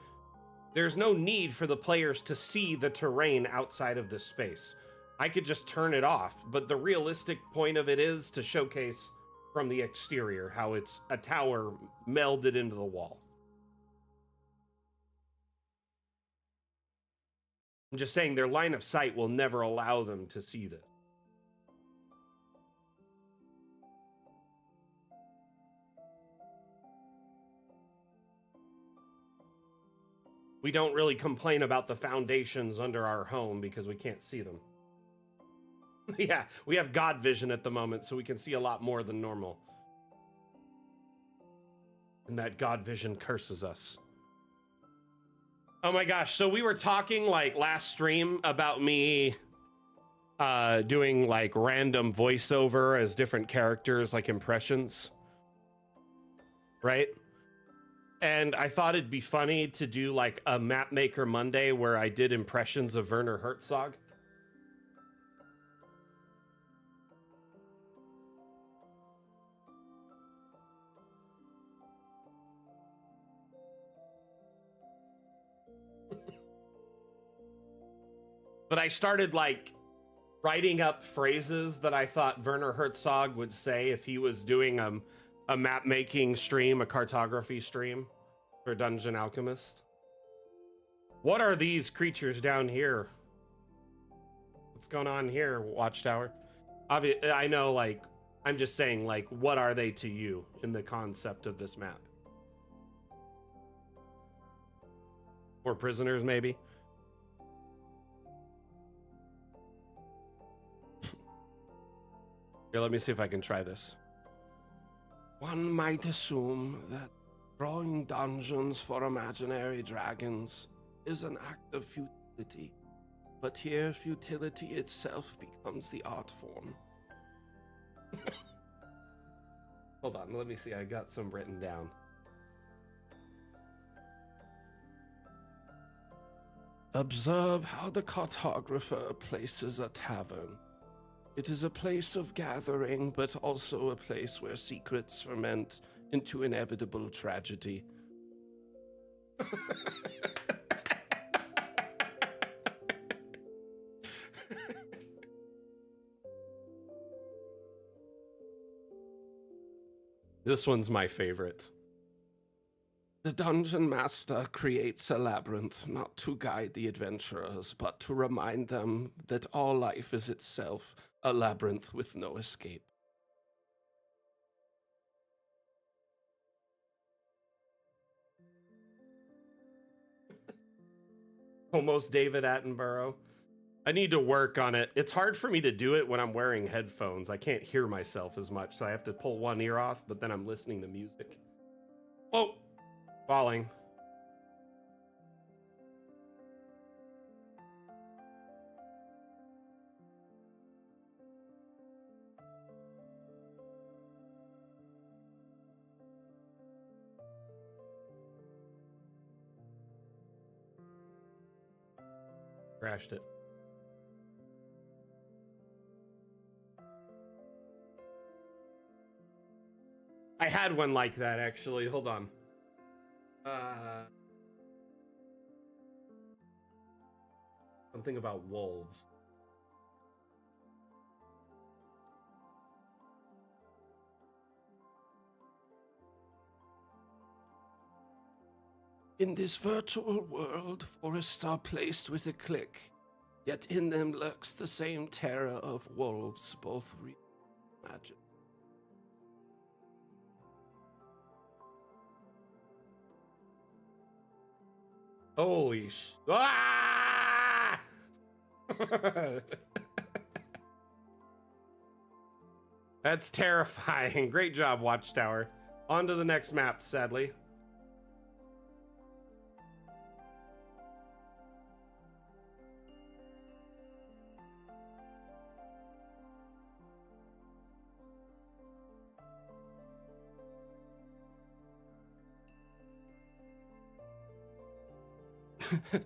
there's no need for the players to see the terrain outside of this space. I could just turn it off, but the realistic point of it is to showcase from the exterior how it's a tower melded into the wall. I'm just saying their line of sight will never allow them to see this. We don't really complain about the foundations under our home because we can't see them. Yeah, we have God vision at the moment, so we can see a lot more than normal. And that God vision curses us. Oh my gosh, so we were talking like last stream about me doing like random voiceover as different characters, like impressions. Right? And I thought it'd be funny to do like a Map Maker Monday where I did impressions of Werner Herzog. But I started like writing up phrases that I thought Werner Herzog would say if he was doing a map making stream, a cartography stream for Dungeon Alchemist. What are these creatures down here? What's going on here, Watchtower? I know, like, I'm just saying, like, what are they to you in the concept of this map? Or prisoners, maybe? Here, let me see if I can try this. One might assume that Drawing dungeons for imaginary dragons is an act of futility, but here futility itself becomes the art form. Hold on, let me see. I got some written down. Observe how the cartographer places a tavern. It is a place of gathering, but also a place where secrets ferment into inevitable tragedy. This one's my favorite. The dungeon master creates a labyrinth not to guide the adventurers, but to remind them that all life is itself a labyrinth with no escape. Almost David Attenborough. I need to work on it. It's hard for me to do it when I'm wearing headphones. I can't hear myself as much, so I have to pull one ear off, but then I'm listening to music. Oh, falling. Crashed it. I had one like that, actually. Hold on. Something about wolves. In this virtual world, forests are placed with a click, yet in them lurks the same terror of wolves, both real and imagined. Holy sh... Ah! That's terrifying. Great job, Watchtower. On to the next map, sadly.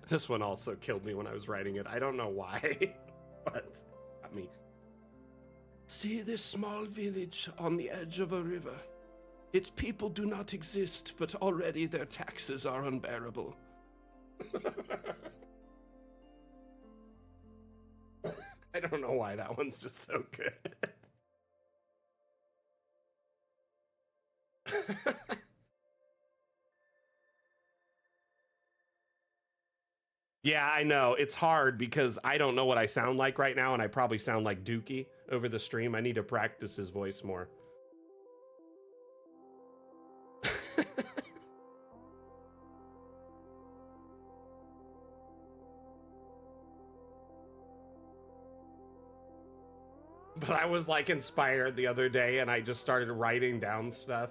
This one also killed me when I was writing it. I don't know why, but got me. See this small village on the edge of a river. Its people do not exist, but already their taxes are unbearable. I don't know why that one's just so good. Yeah, I know. It's hard because I don't know what I sound like right now, and I probably sound like Dookie over the stream. I need to practice his voice more. But I was like inspired the other day, and I just started writing down stuff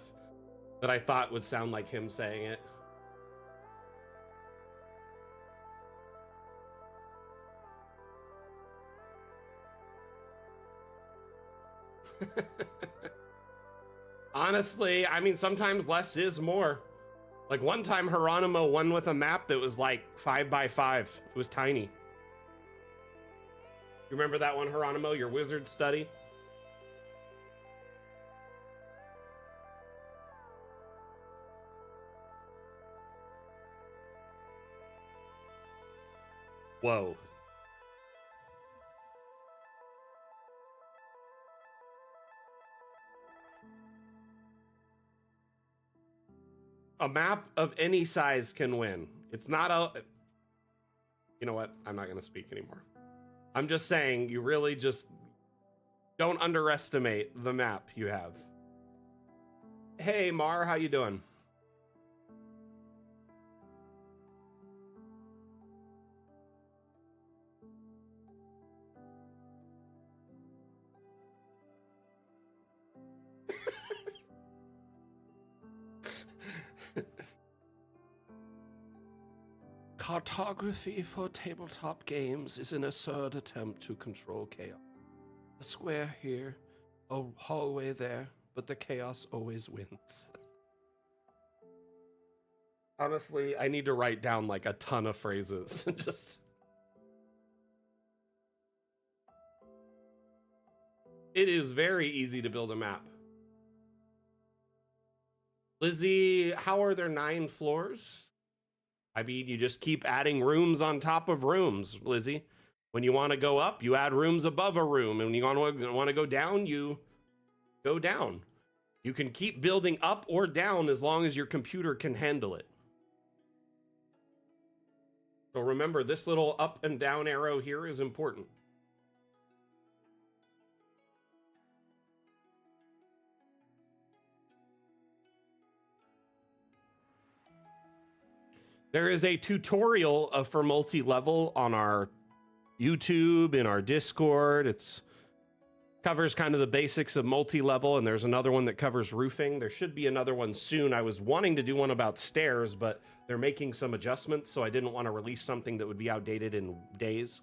that I thought would sound like him saying it. Honestly, I mean, sometimes less is more. Like one time, Geronimo won with a map that was like 5x5. It was tiny. You remember that one, Geronimo? Your wizard study? Whoa. A map of any size can win. It's not a... You know what? I'm not going to speak anymore. I'm just saying, you really just don't underestimate the map you have. Hey, Mar, how you doing? Cartography for tabletop games is an absurd attempt to control chaos. A square here, a hallway there, but the chaos always wins. Honestly, I need to write down like a ton of phrases and just... It is very easy to build a map. Lizzie, how are there 9 floors? I mean, you just keep adding rooms on top of rooms, Lizzie. When you want to go up, you add rooms above a room. And when you want to go down, you go down. You can keep building up or down as long as your computer can handle it. So remember, this little up and down arrow here is important. There is a tutorial for multi-level on our YouTube, in our Discord. It's covers kind of the basics of multi-level, and there's another one that covers roofing. There should be another one soon. I was wanting to do one about stairs, but they're making some adjustments, so I didn't want to release something that would be outdated in days.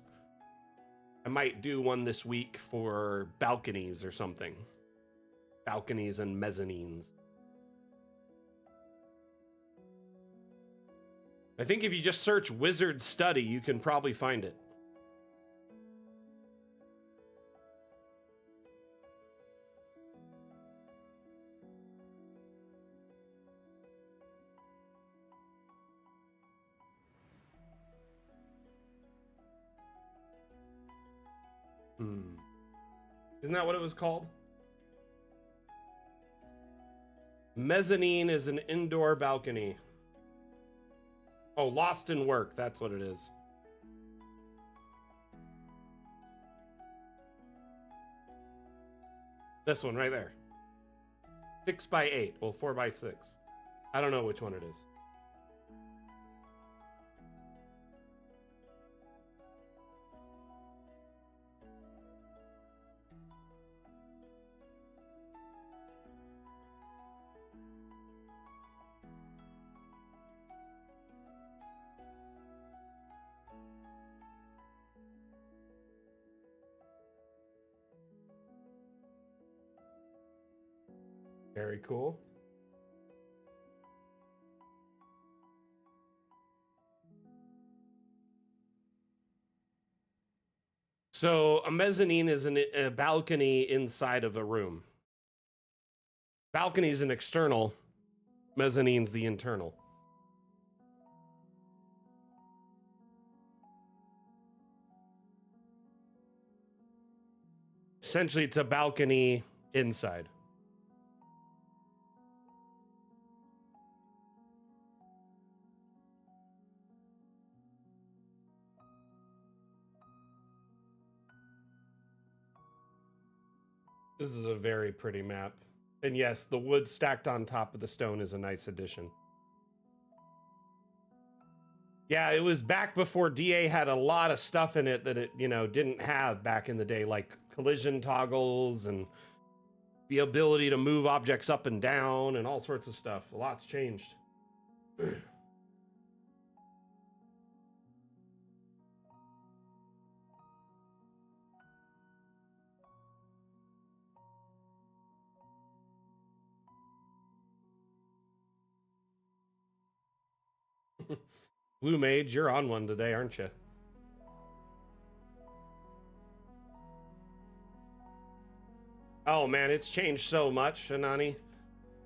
I might do one this week for balconies or something. Balconies and mezzanines. I think if you just search Wizard Study, you can probably find it. Isn't that what it was called? Mezzanine is an indoor balcony. Oh, Lost in Work. That's what it is. This one right there. 6x8. Well, 4x6. I don't know which one it is. Very cool. So a mezzanine is a balcony inside of a room. Balcony is an external. Mezzanine's the internal. Essentially, it's a balcony inside. This is a very pretty map. And yes, the wood stacked on top of the stone is a nice addition. Yeah, it was back before DA had a lot of stuff in it that it, didn't have back in the day, like collision toggles and the ability to move objects up and down and all sorts of stuff. A lot's changed. Blue Mage, you're on one today, aren't you? Oh man, it's changed so much, Anani.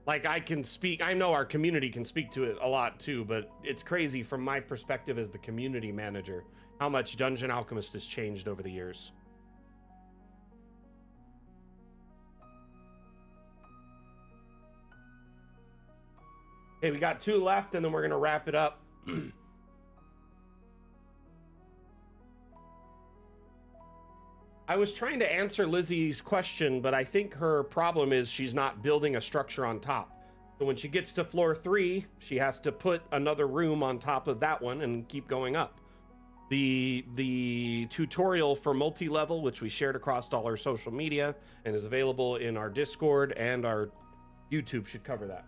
Like I know our community can speak to it a lot too, but it's crazy from my perspective as the community manager, how much Dungeon Alchemist has changed over the years. Okay, we got 2 left and then we're gonna wrap it up. I was trying to answer Lizzie's question, but I think her problem is she's not building a structure on top. So when she gets to floor 3, she has to put another room on top of that one and keep going up. The tutorial for multi-level, which we shared across all our social media and is available in our Discord and our YouTube, should cover that.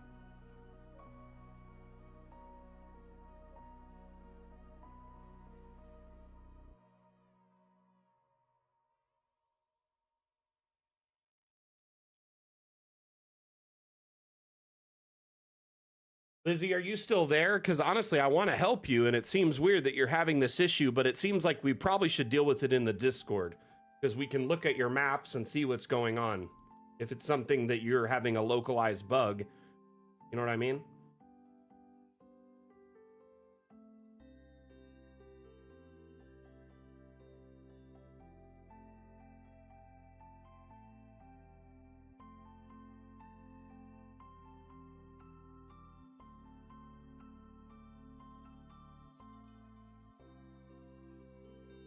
Lizzie, are you still there? Because honestly, I want to help you, and it seems weird that you're having this issue, but it seems like we probably should deal with it in the Discord, because we can look at your maps and see what's going on. If it's something that you're having a localized bug, you know what I mean?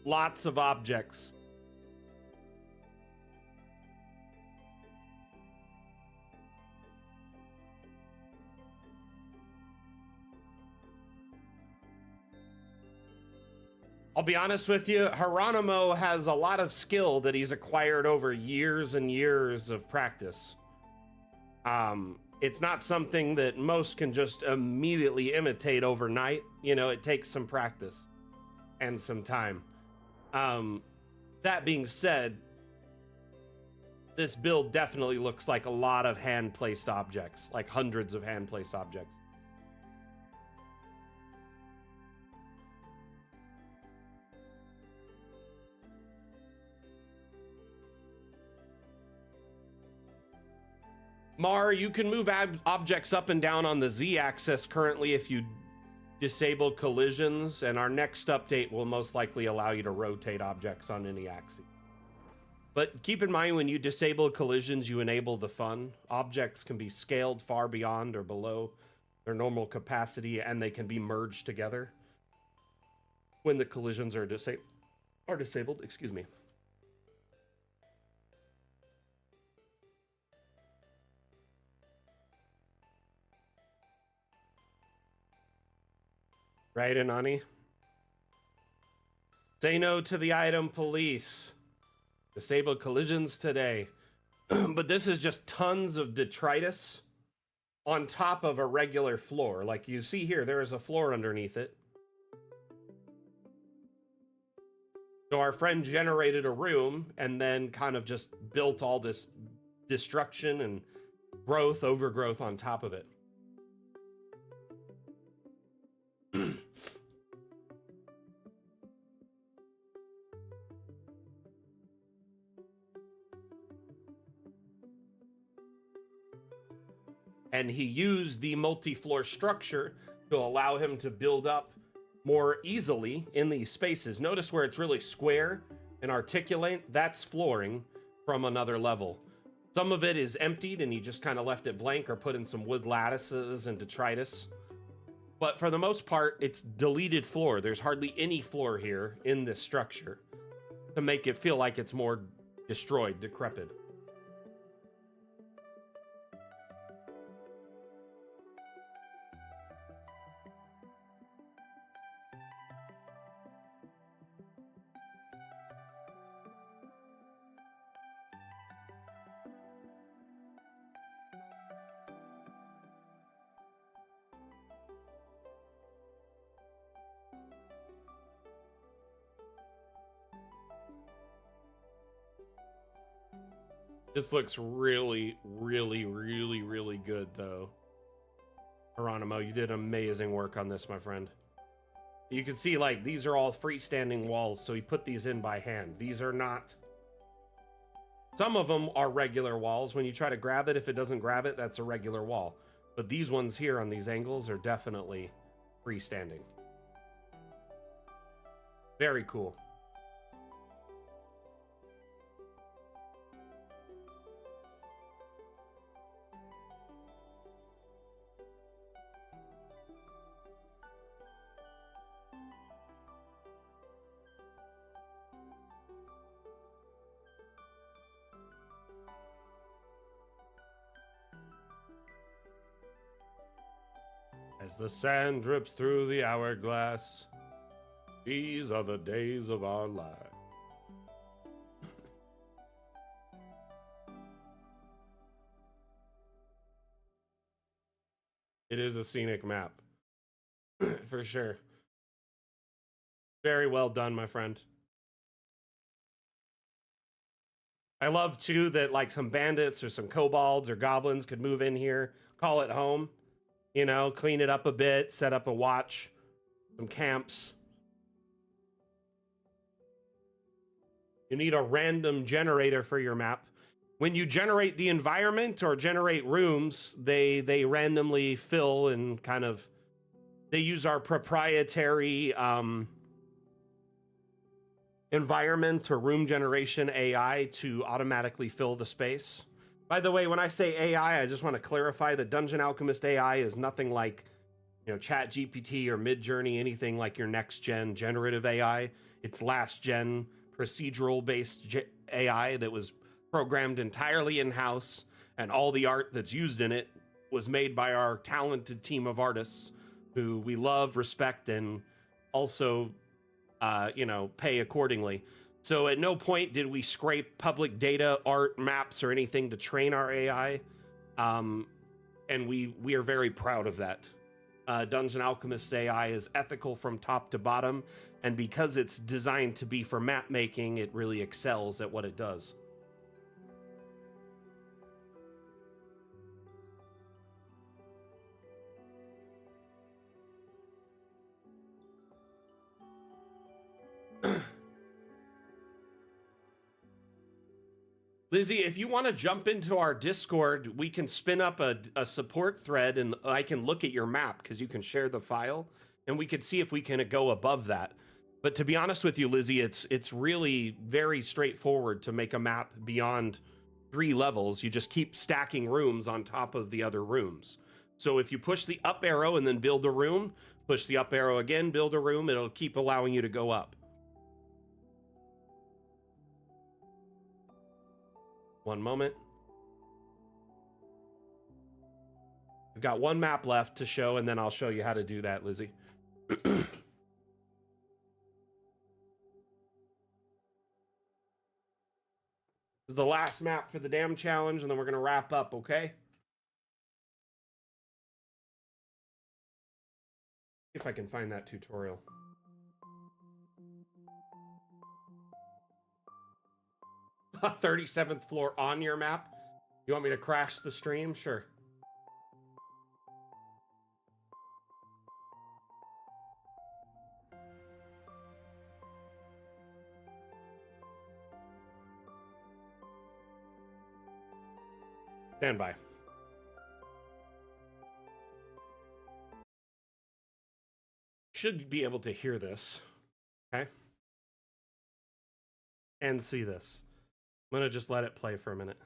Lots of objects. I'll be honest with you, Hieronymo has a lot of skill that he's acquired over years and years of practice. It's not something that most can just immediately imitate overnight. You know, it takes some practice and some time. That being said, this build definitely looks like a lot of hand-placed objects, like hundreds of hand-placed objects. Mar, you can move objects up and down on the Z-axis currently if you disable collisions, and our next update will most likely allow you to rotate objects on any axis. But keep in mind, when you disable collisions, you enable the fun. Objects can be scaled far beyond or below their normal capacity, and they can be merged together when the collisions are disabled. Excuse me. Right, Anani? Say no to the item police. Disable collisions today. But this is just tons of detritus on top of a regular floor. Like you see here, there is a floor underneath it. So our friend generated a room and then kind of just built all this destruction and growth, overgrowth on top of it. And he used the multi-floor structure to allow him to build up more easily in these spaces. Notice where it's really square and articulate, that's flooring from another level. Some of it is emptied and he just kind of left it blank or put in some wood lattices and detritus. But for the most part, it's deleted floor. There's hardly any floor here in this structure to make it feel like it's more destroyed, decrepit. This looks really, really, really, really good, though. Hieronymo, you did amazing work on this, my friend. You can see, like, these are all freestanding walls, so he put these in by hand. These are not... Some of them are regular walls. When you try to grab it, if it doesn't grab it, that's a regular wall. But these ones here on these angles are definitely freestanding. Very cool. As the sand drips through the hourglass, these are the days of our lives. It is a scenic map, for sure. Very well done, my friend. I love, too, that like some bandits or some kobolds or goblins could move in here, call it home. You know, clean it up a bit, set up a watch, some camps. You need a random generator for your map. When you generate the environment or generate rooms, they randomly fill and kind of, they use our proprietary environment or room generation AI to automatically fill the space. By the way, when I say AI, I just want to clarify that Dungeon Alchemist AI is nothing like, you know, ChatGPT or Midjourney, anything like your next gen generative AI. It's last gen procedural based AI that was programmed entirely in house, and all the art that's used in it was made by our talented team of artists who we love, respect, and also, you know, pay accordingly. So at no point did we scrape public data, art, maps, or anything to train our AI, and we are very proud of that. Dungeon Alchemist AI is ethical from top to bottom, and because it's designed to be for map making, it really excels at what it does. Lizzie, if you want to jump into our Discord, we can spin up a support thread and I can look at your map because you can share the file and we could see if we can go above that. But to be honest with you, Lizzie, it's really very straightforward to make a map beyond 3 levels. You just keep stacking rooms on top of the other rooms. So if you push the up arrow and then build a room, push the up arrow again, build a room, it'll keep allowing you to go up. One moment. I've got one map left to show, and then I'll show you how to do that, Lizzie. This is the last map for the damn challenge, and then we're going to wrap up, okay? See if I can find that tutorial. A 37th floor on your map? You want me to crash the stream? Sure. Stand by. Should be able to hear this, okay? And see this. I'm gonna just let it play for a minute.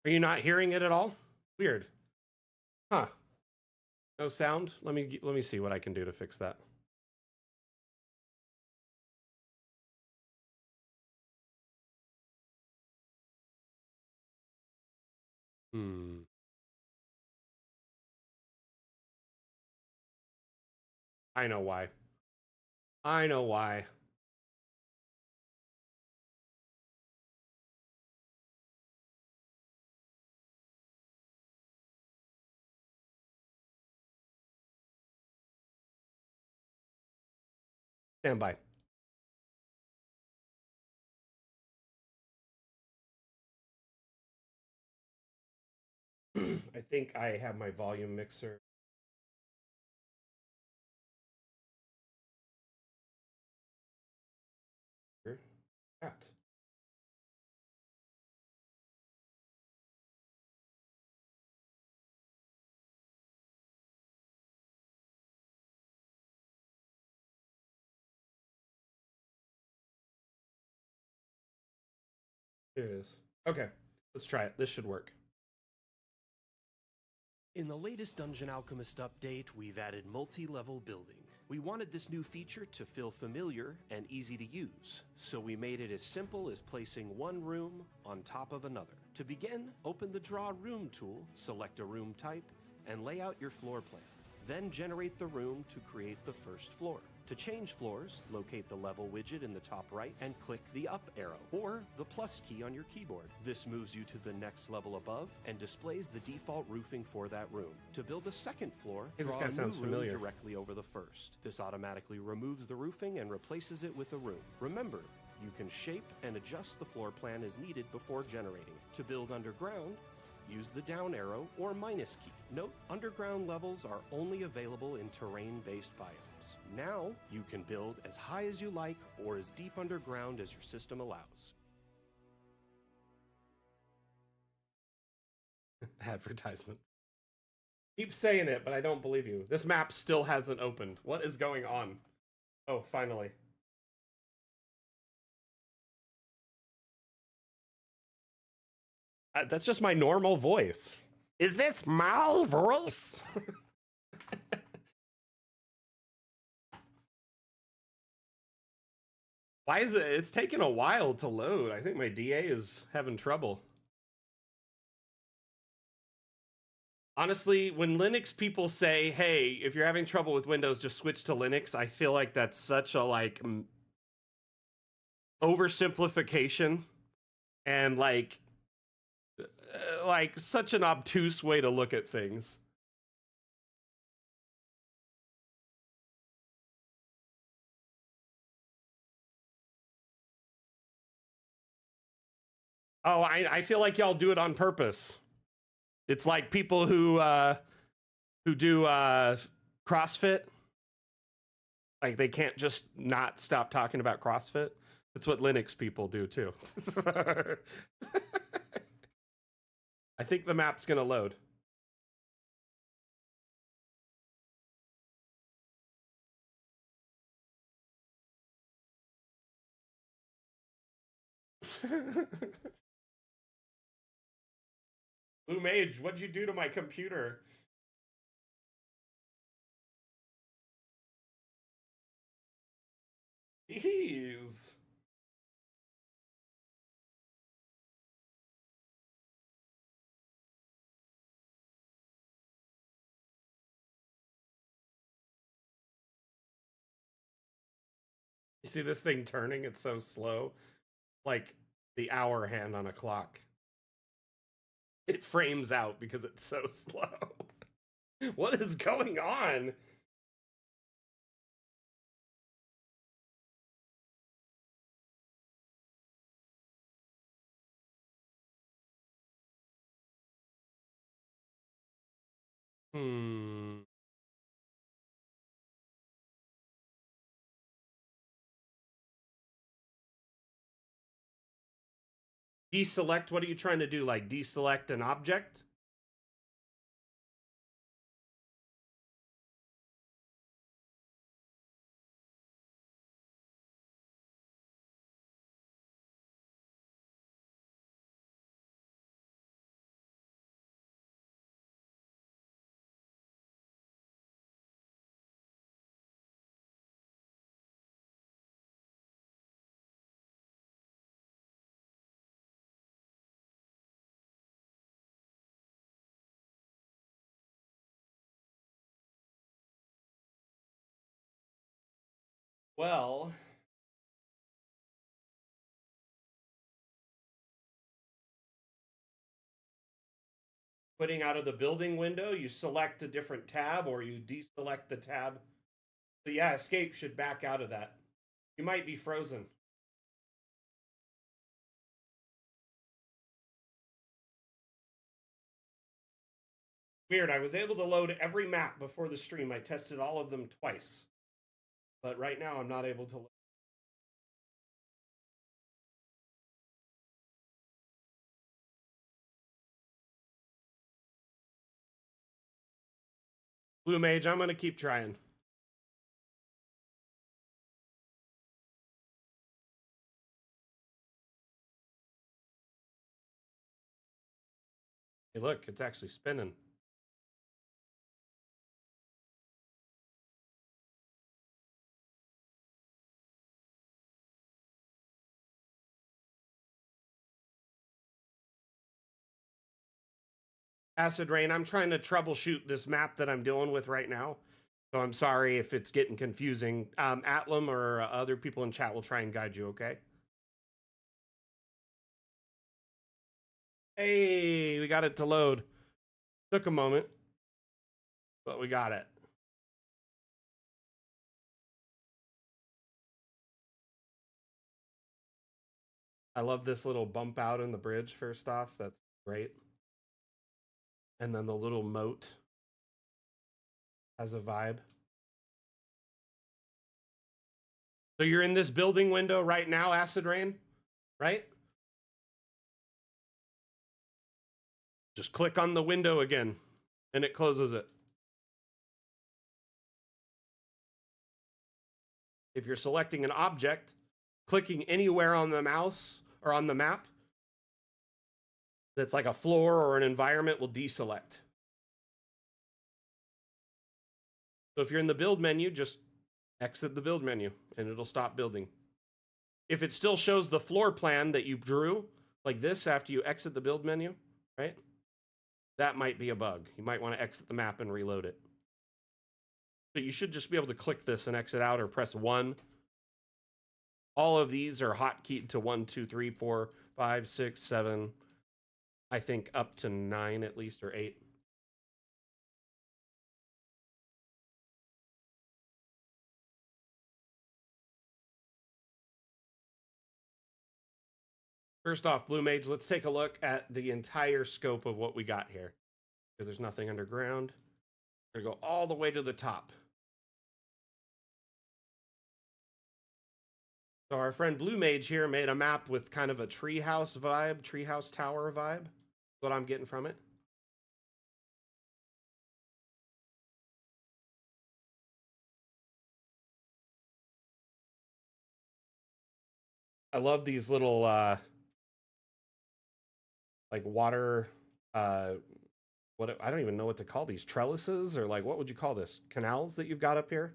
Are you not hearing it at all? Weird. Huh. No sound? Let me see what I can do to fix that. I know why. I know why. Stand by. I think I have my volume mixer. At. Here it is. Okay, let's try it. This should work. In the latest Dungeon Alchemist update, we've added multi-level building. We wanted this new feature to feel familiar and easy to use, so we made it as simple as placing one room on top of another. To begin, open the Draw Room tool, select a room type, and lay out your floor plan. Then generate the room to create the first floor. To change floors, locate the level widget in the top right and click the up arrow or the plus key on your keyboard. This moves you to the next level above and displays the default roofing for that room. To build a second floor, Hey, this draw guy a sounds new room familiar. directly over the first. This automatically removes the roofing and replaces it with a room. Remember, you can shape and adjust the floor plan as needed before generating it. To build underground, use the down arrow or minus key. Note, underground levels are only available in terrain-based biomes. Now, you can build as high as you like or as deep underground as your system allows. Advertisement. Keep saying it, but I don't believe you. This map still hasn't opened. What is going on? Oh, finally. That's just my normal voice. Is this my voice? Why is it? It's taking a while to load. I think my DA is having trouble. Honestly, when Linux people say, hey, if you're having trouble with Windows, just switch to Linux, I feel like that's such a oversimplification and like such an obtuse way to look at things. Oh, I feel like y'all do it on purpose. It's like people who do CrossFit. Like they can't just not stop talking about CrossFit. That's what Linux people do too. I think the map's gonna load. Blue Mage, what'd you do to my computer? Jeez. You see this thing turning? It's so slow. Like the hour hand on a clock. It frames out because it's so slow. What is going on? Hmm. Deselect, what are you trying to do? Like deselect an object? Well, putting out of the building window, you select a different tab or you deselect the tab. But yeah, escape should back out of that. You might be frozen. Weird, I was able to load every map before the stream. I tested all of them twice. But right now I'm not able to load. Blue Mage, I'm gonna keep trying. Hey, look, it's actually spinning. Acid Rain, I'm trying to troubleshoot this map that I'm dealing with right now. So I'm sorry if it's getting confusing. Atlam or other people in chat will try and guide you, okay? Hey, we got it to load. Took a moment, but we got it. I love this little bump out in the bridge, first off. That's great. And then the little moat has a vibe. So you're in this building window right now, Acid Rain, right? Just click on the window again, and it closes it. If you're selecting an object, clicking anywhere on the mouse or on the map that's like a floor or an environment will deselect. So if you're in the build menu, just exit the build menu and it'll stop building. If it still shows the floor plan that you drew like this after you exit the build menu, right? That might be a bug. You might want to exit the map and reload it. But you should just be able to click this and exit out or press 1. All of these are hotkeyed to 1, 2, 3, 4, 5, 6, 7. I think up to 9 at least, or 8. First off, Blue Mage, let's take a look at the entire scope of what we got here. So there's nothing underground. We're gonna go all the way to the top. So our friend Blue Mage here made a map with kind of a treehouse vibe, treehouse tower vibe. That's what I'm getting from it. I love these little like water what I don't even know what to call these, trellises, or like what would you call this, canals that you've got up here.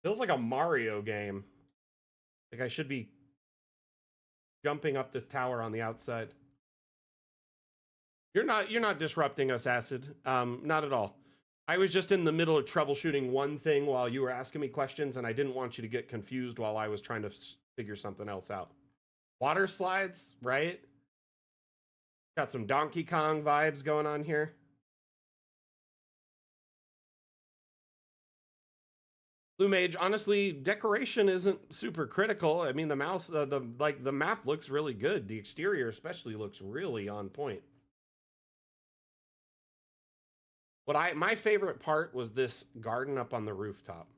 Feels like a Mario game. Like I should be jumping up this tower on the outside. You're not disrupting us, Acid. Not at all. I was just in the middle of troubleshooting one thing while you were asking me questions, and I didn't want you to get confused while I was trying to figure something else out. Water slides, right? Got some Donkey Kong vibes going on here. Blue Mage, honestly, decoration isn't super critical. I mean, the mouse, the map looks really good. The exterior especially looks really on point. My favorite part was this garden up on the rooftop.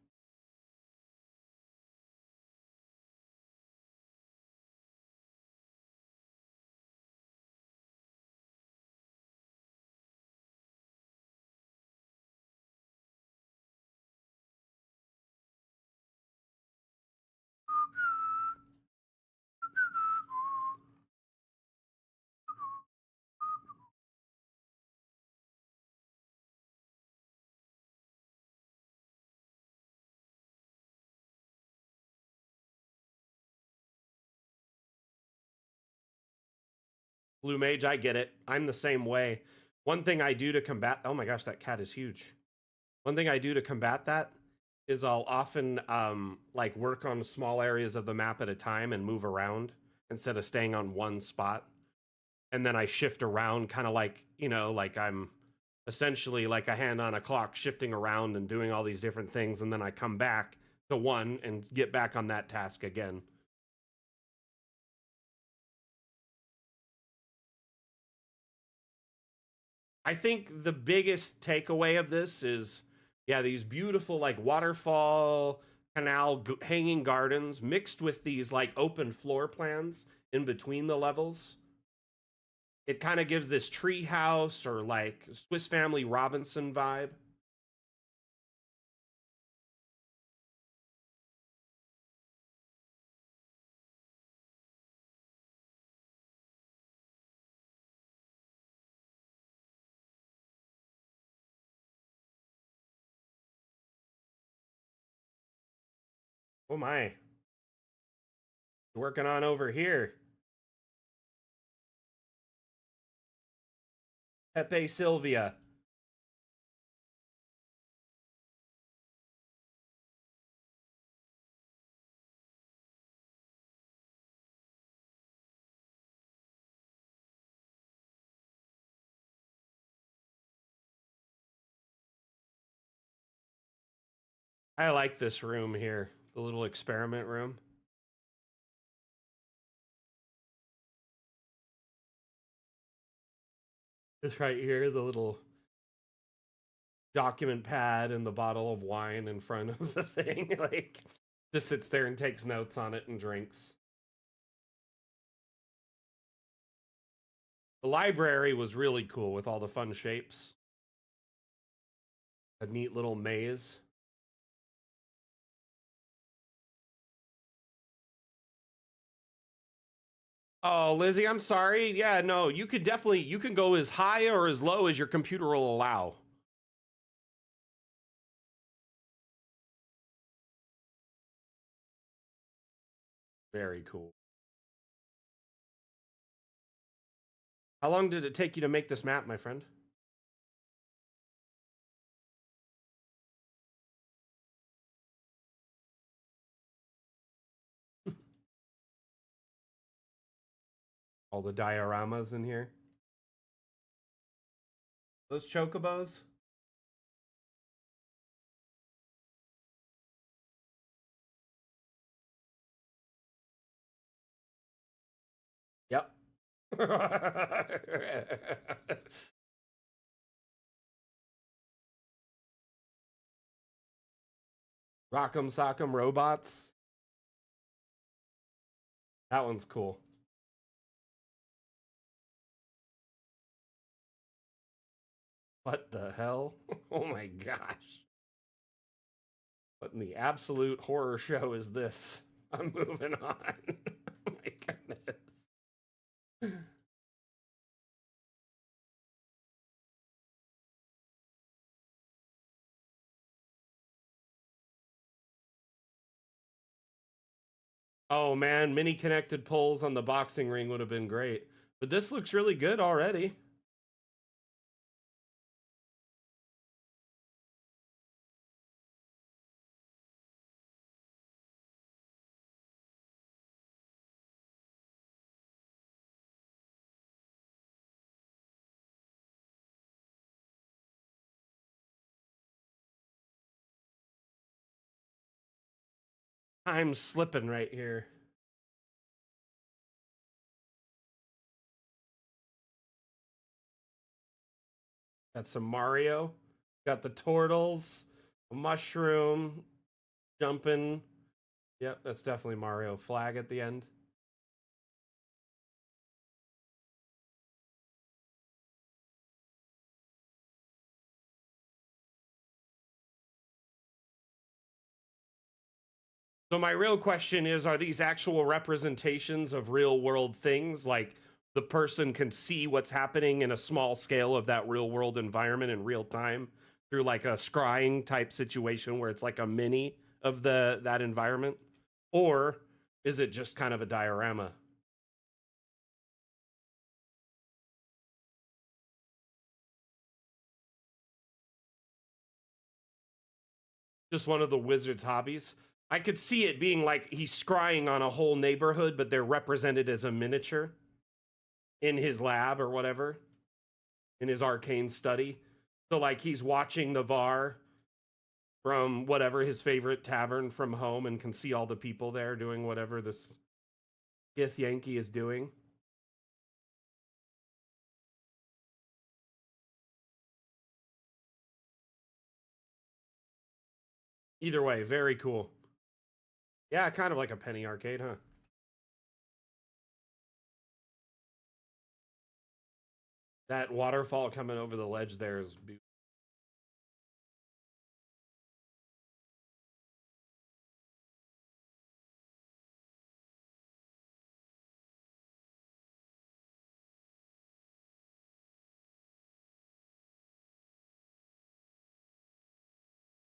Blue Mage, I get it. I'm the same way. One thing I do to combat, oh my gosh, that cat is huge. One thing I do to combat that is I'll often like work on small areas of the map at a time and move around instead of staying on one spot. And then I shift around kind of like, you know, like I'm essentially like a hand on a clock shifting around and doing all these different things. And then I come back to one and get back on that task again. I think the biggest takeaway of this is, yeah, these beautiful like waterfall, canal, hanging gardens mixed with these like open floor plans in between the levels. It kind of gives this tree house or like Swiss Family Robinson vibe. Oh my. Working on over here. Pepe Sylvia. I like this room here, the little experiment room. This right here, the little document pad and the bottle of wine in front of the thing. Like, just sits there and takes notes on it and drinks. The library was really cool with all the fun shapes. A neat little maze. Oh, Lizzie, I'm sorry. Yeah, no, you could definitely, you can go as high or as low as your computer will allow. Very cool. How long did it take you to make this map, my friend? All the dioramas in here. Those chocobos? Yep. Rock'em Sock'em Robots. That one's cool. What the hell? Oh my gosh. What in the absolute horror show is this? I'm moving on. Oh my goodness. Oh man, mini connected poles on the boxing ring would have been great. But this looks really good already. I'm slipping right here. Got some Mario. Got the turtles, a mushroom, jumping. Yep, that's definitely Mario. Flag at the end. So my real question is, are these actual representations of real world things? Like the person can see what's happening in a small scale of that real world environment in real time through like a scrying type situation where it's like a mini of that environment? Or is it just kind of a diorama? Just one of the wizard's hobbies. I could see it being like he's scrying on a whole neighborhood, but they're represented as a miniature in his lab or whatever, in his arcane study. So like he's watching the bar from whatever his favorite tavern from home and can see all the people there doing whatever this Gith Yankee is doing. Either way, very cool. Yeah, kind of like a penny arcade, huh? That waterfall coming over the ledge there is beautiful.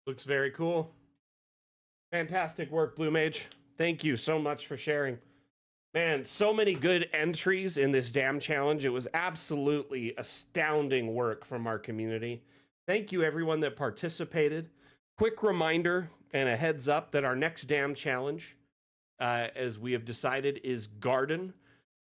Looks very cool. Fantastic work, Blue Mage. Thank you so much for sharing. Man, so many good entries in this damn challenge. It was absolutely astounding work from our community. Thank you, everyone that participated. Quick reminder and a heads up that our next damn challenge, as we have decided, is garden.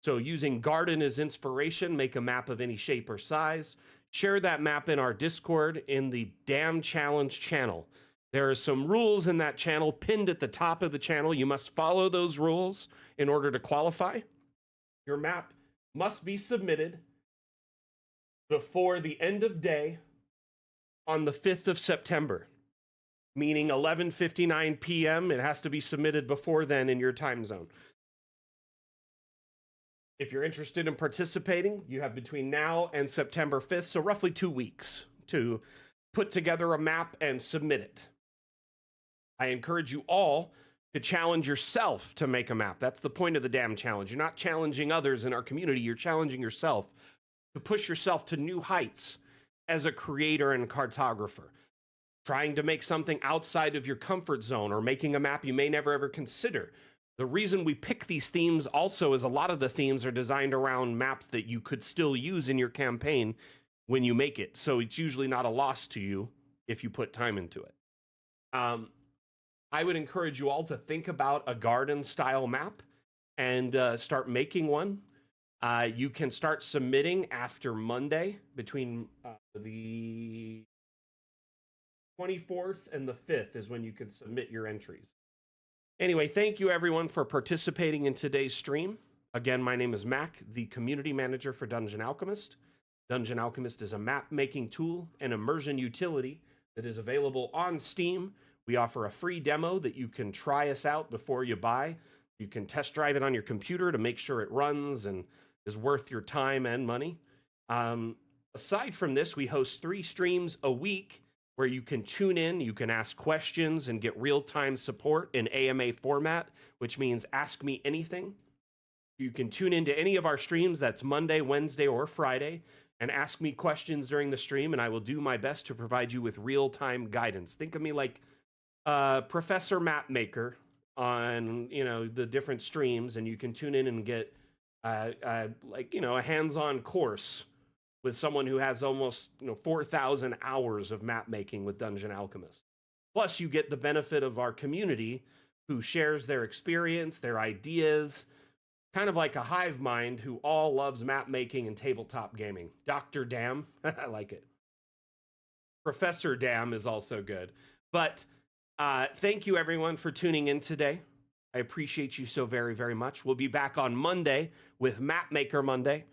So using garden as inspiration, make a map of any shape or size. Share that map in our Discord in the Damn Challenge channel. There are some rules in that channel pinned at the top of the channel. You must follow those rules in order to qualify. Your map must be submitted before the end of day on the 5th of September, meaning 11:59 p.m. It has to be submitted before then in your time zone. If you're interested in participating, you have between now and September 5th, so roughly 2 weeks, to put together a map and submit it. I encourage you all to challenge yourself to make a map. That's the point of the damn challenge. You're not challenging others in our community, you're challenging yourself to push yourself to new heights as a creator and cartographer. Trying to make something outside of your comfort zone or making a map you may never ever consider. The reason we pick these themes also is a lot of the themes are designed around maps that you could still use in your campaign when you make it. So it's usually not a loss to you if you put time into it. I would encourage you all to think about a garden style map and start making one. You can start submitting after Monday between the 24th and the 5th is when you can submit your entries. Anyway, thank you everyone for participating in today's stream. Again, my name is Mac, the community manager for Dungeon Alchemist. Dungeon Alchemist is a map-making tool and immersion utility that is available on Steam. We offer a free demo that you can try us out before you buy. You can test drive it on your computer to make sure it runs and is worth your time and money. Aside from this, we host 3 streams a week where you can tune in, you can ask questions and get real-time support in AMA format, which means ask me anything. You can tune into any of our streams, that's Monday, Wednesday, or Friday, and ask me questions during the stream, and I will do my best to provide you with real-time guidance. Think of me like Professor Mapmaker on, the different streams, and you can tune in and get a hands-on course with someone who has almost 4,000 hours of map making with Dungeon Alchemist. Plus, you get the benefit of our community who shares their experience, their ideas, kind of like a hive mind who all loves map making and tabletop gaming. Dr. Dam, I like it. Professor Dam is also good. But thank you everyone for tuning in today. I appreciate you so very, very much. We'll be back on Monday with Mapmaker Monday.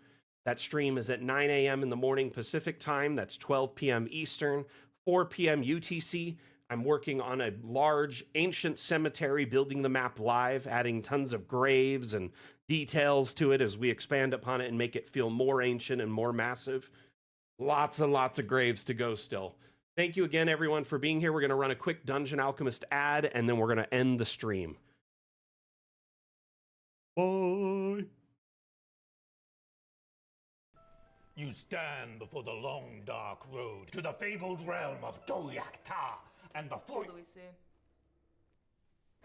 That stream is at 9 a.m. in the morning Pacific time. That's 12 p.m. Eastern, 4 p.m. UTC. I'm working on a large ancient cemetery, building the map live, adding tons of graves and details to it as we expand upon it and make it feel more ancient and more massive. Lots and lots of graves to go still. Thank you again, everyone, for being here. We're going to run a quick Dungeon Alchemist ad, and then we're going to end the stream. Bye. You stand before the long, dark road to the fabled realm of Goyak Ta, and before... Who do we see?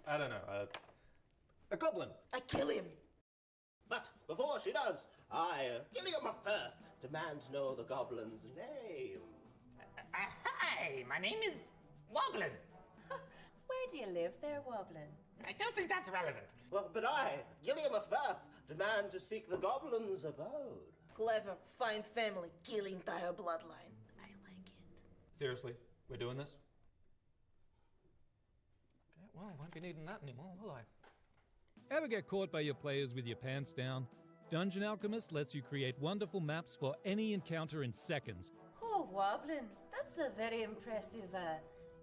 I don't know, a goblin. I kill him! But before she does, I, Gilliam of Firth, demand to know the goblin's name. Hi, my name is Woblin. Where do you live there, Woblin? I don't think that's relevant. Well, but I, Gilliam of Firth, demand to seek the goblin's abode. Clever, find family, kill entire bloodline. I like it. Seriously, we're doing this? Okay, well, won't be needing that anymore, will I? Ever get caught by your players with your pants down? Dungeon Alchemist lets you create wonderful maps for any encounter in seconds. Oh, Woblin, that's a very impressive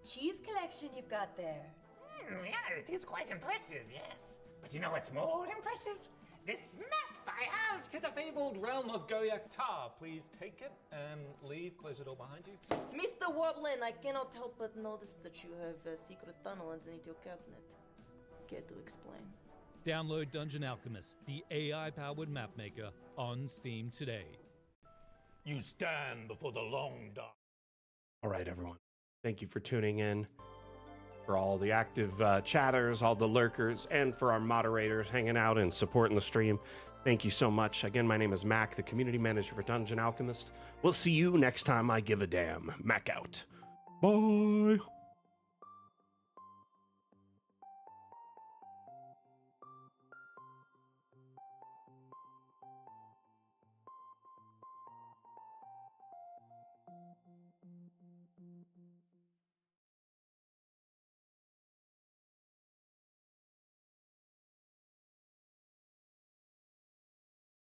cheese collection you've got there. Yeah, it is quite impressive, yes. But you know what's more impressive? This map I have to the fabled realm of Goyak Ta. Please take it and leave. Close the door behind you. Mr. Woblin, I cannot help but notice that you have a secret tunnel underneath your cabinet. Care to explain? Download Dungeon Alchemist, the AI-powered map maker, on Steam today. You stand before the long, dark... All right, everyone. Thank you for tuning in. for all the active chatters, all the lurkers, and for our moderators hanging out and supporting the stream. Thank you so much. Again, my name is Mac, the community manager for Dungeon Alchemist. We'll see you next time I give a damn. Mac out. Bye.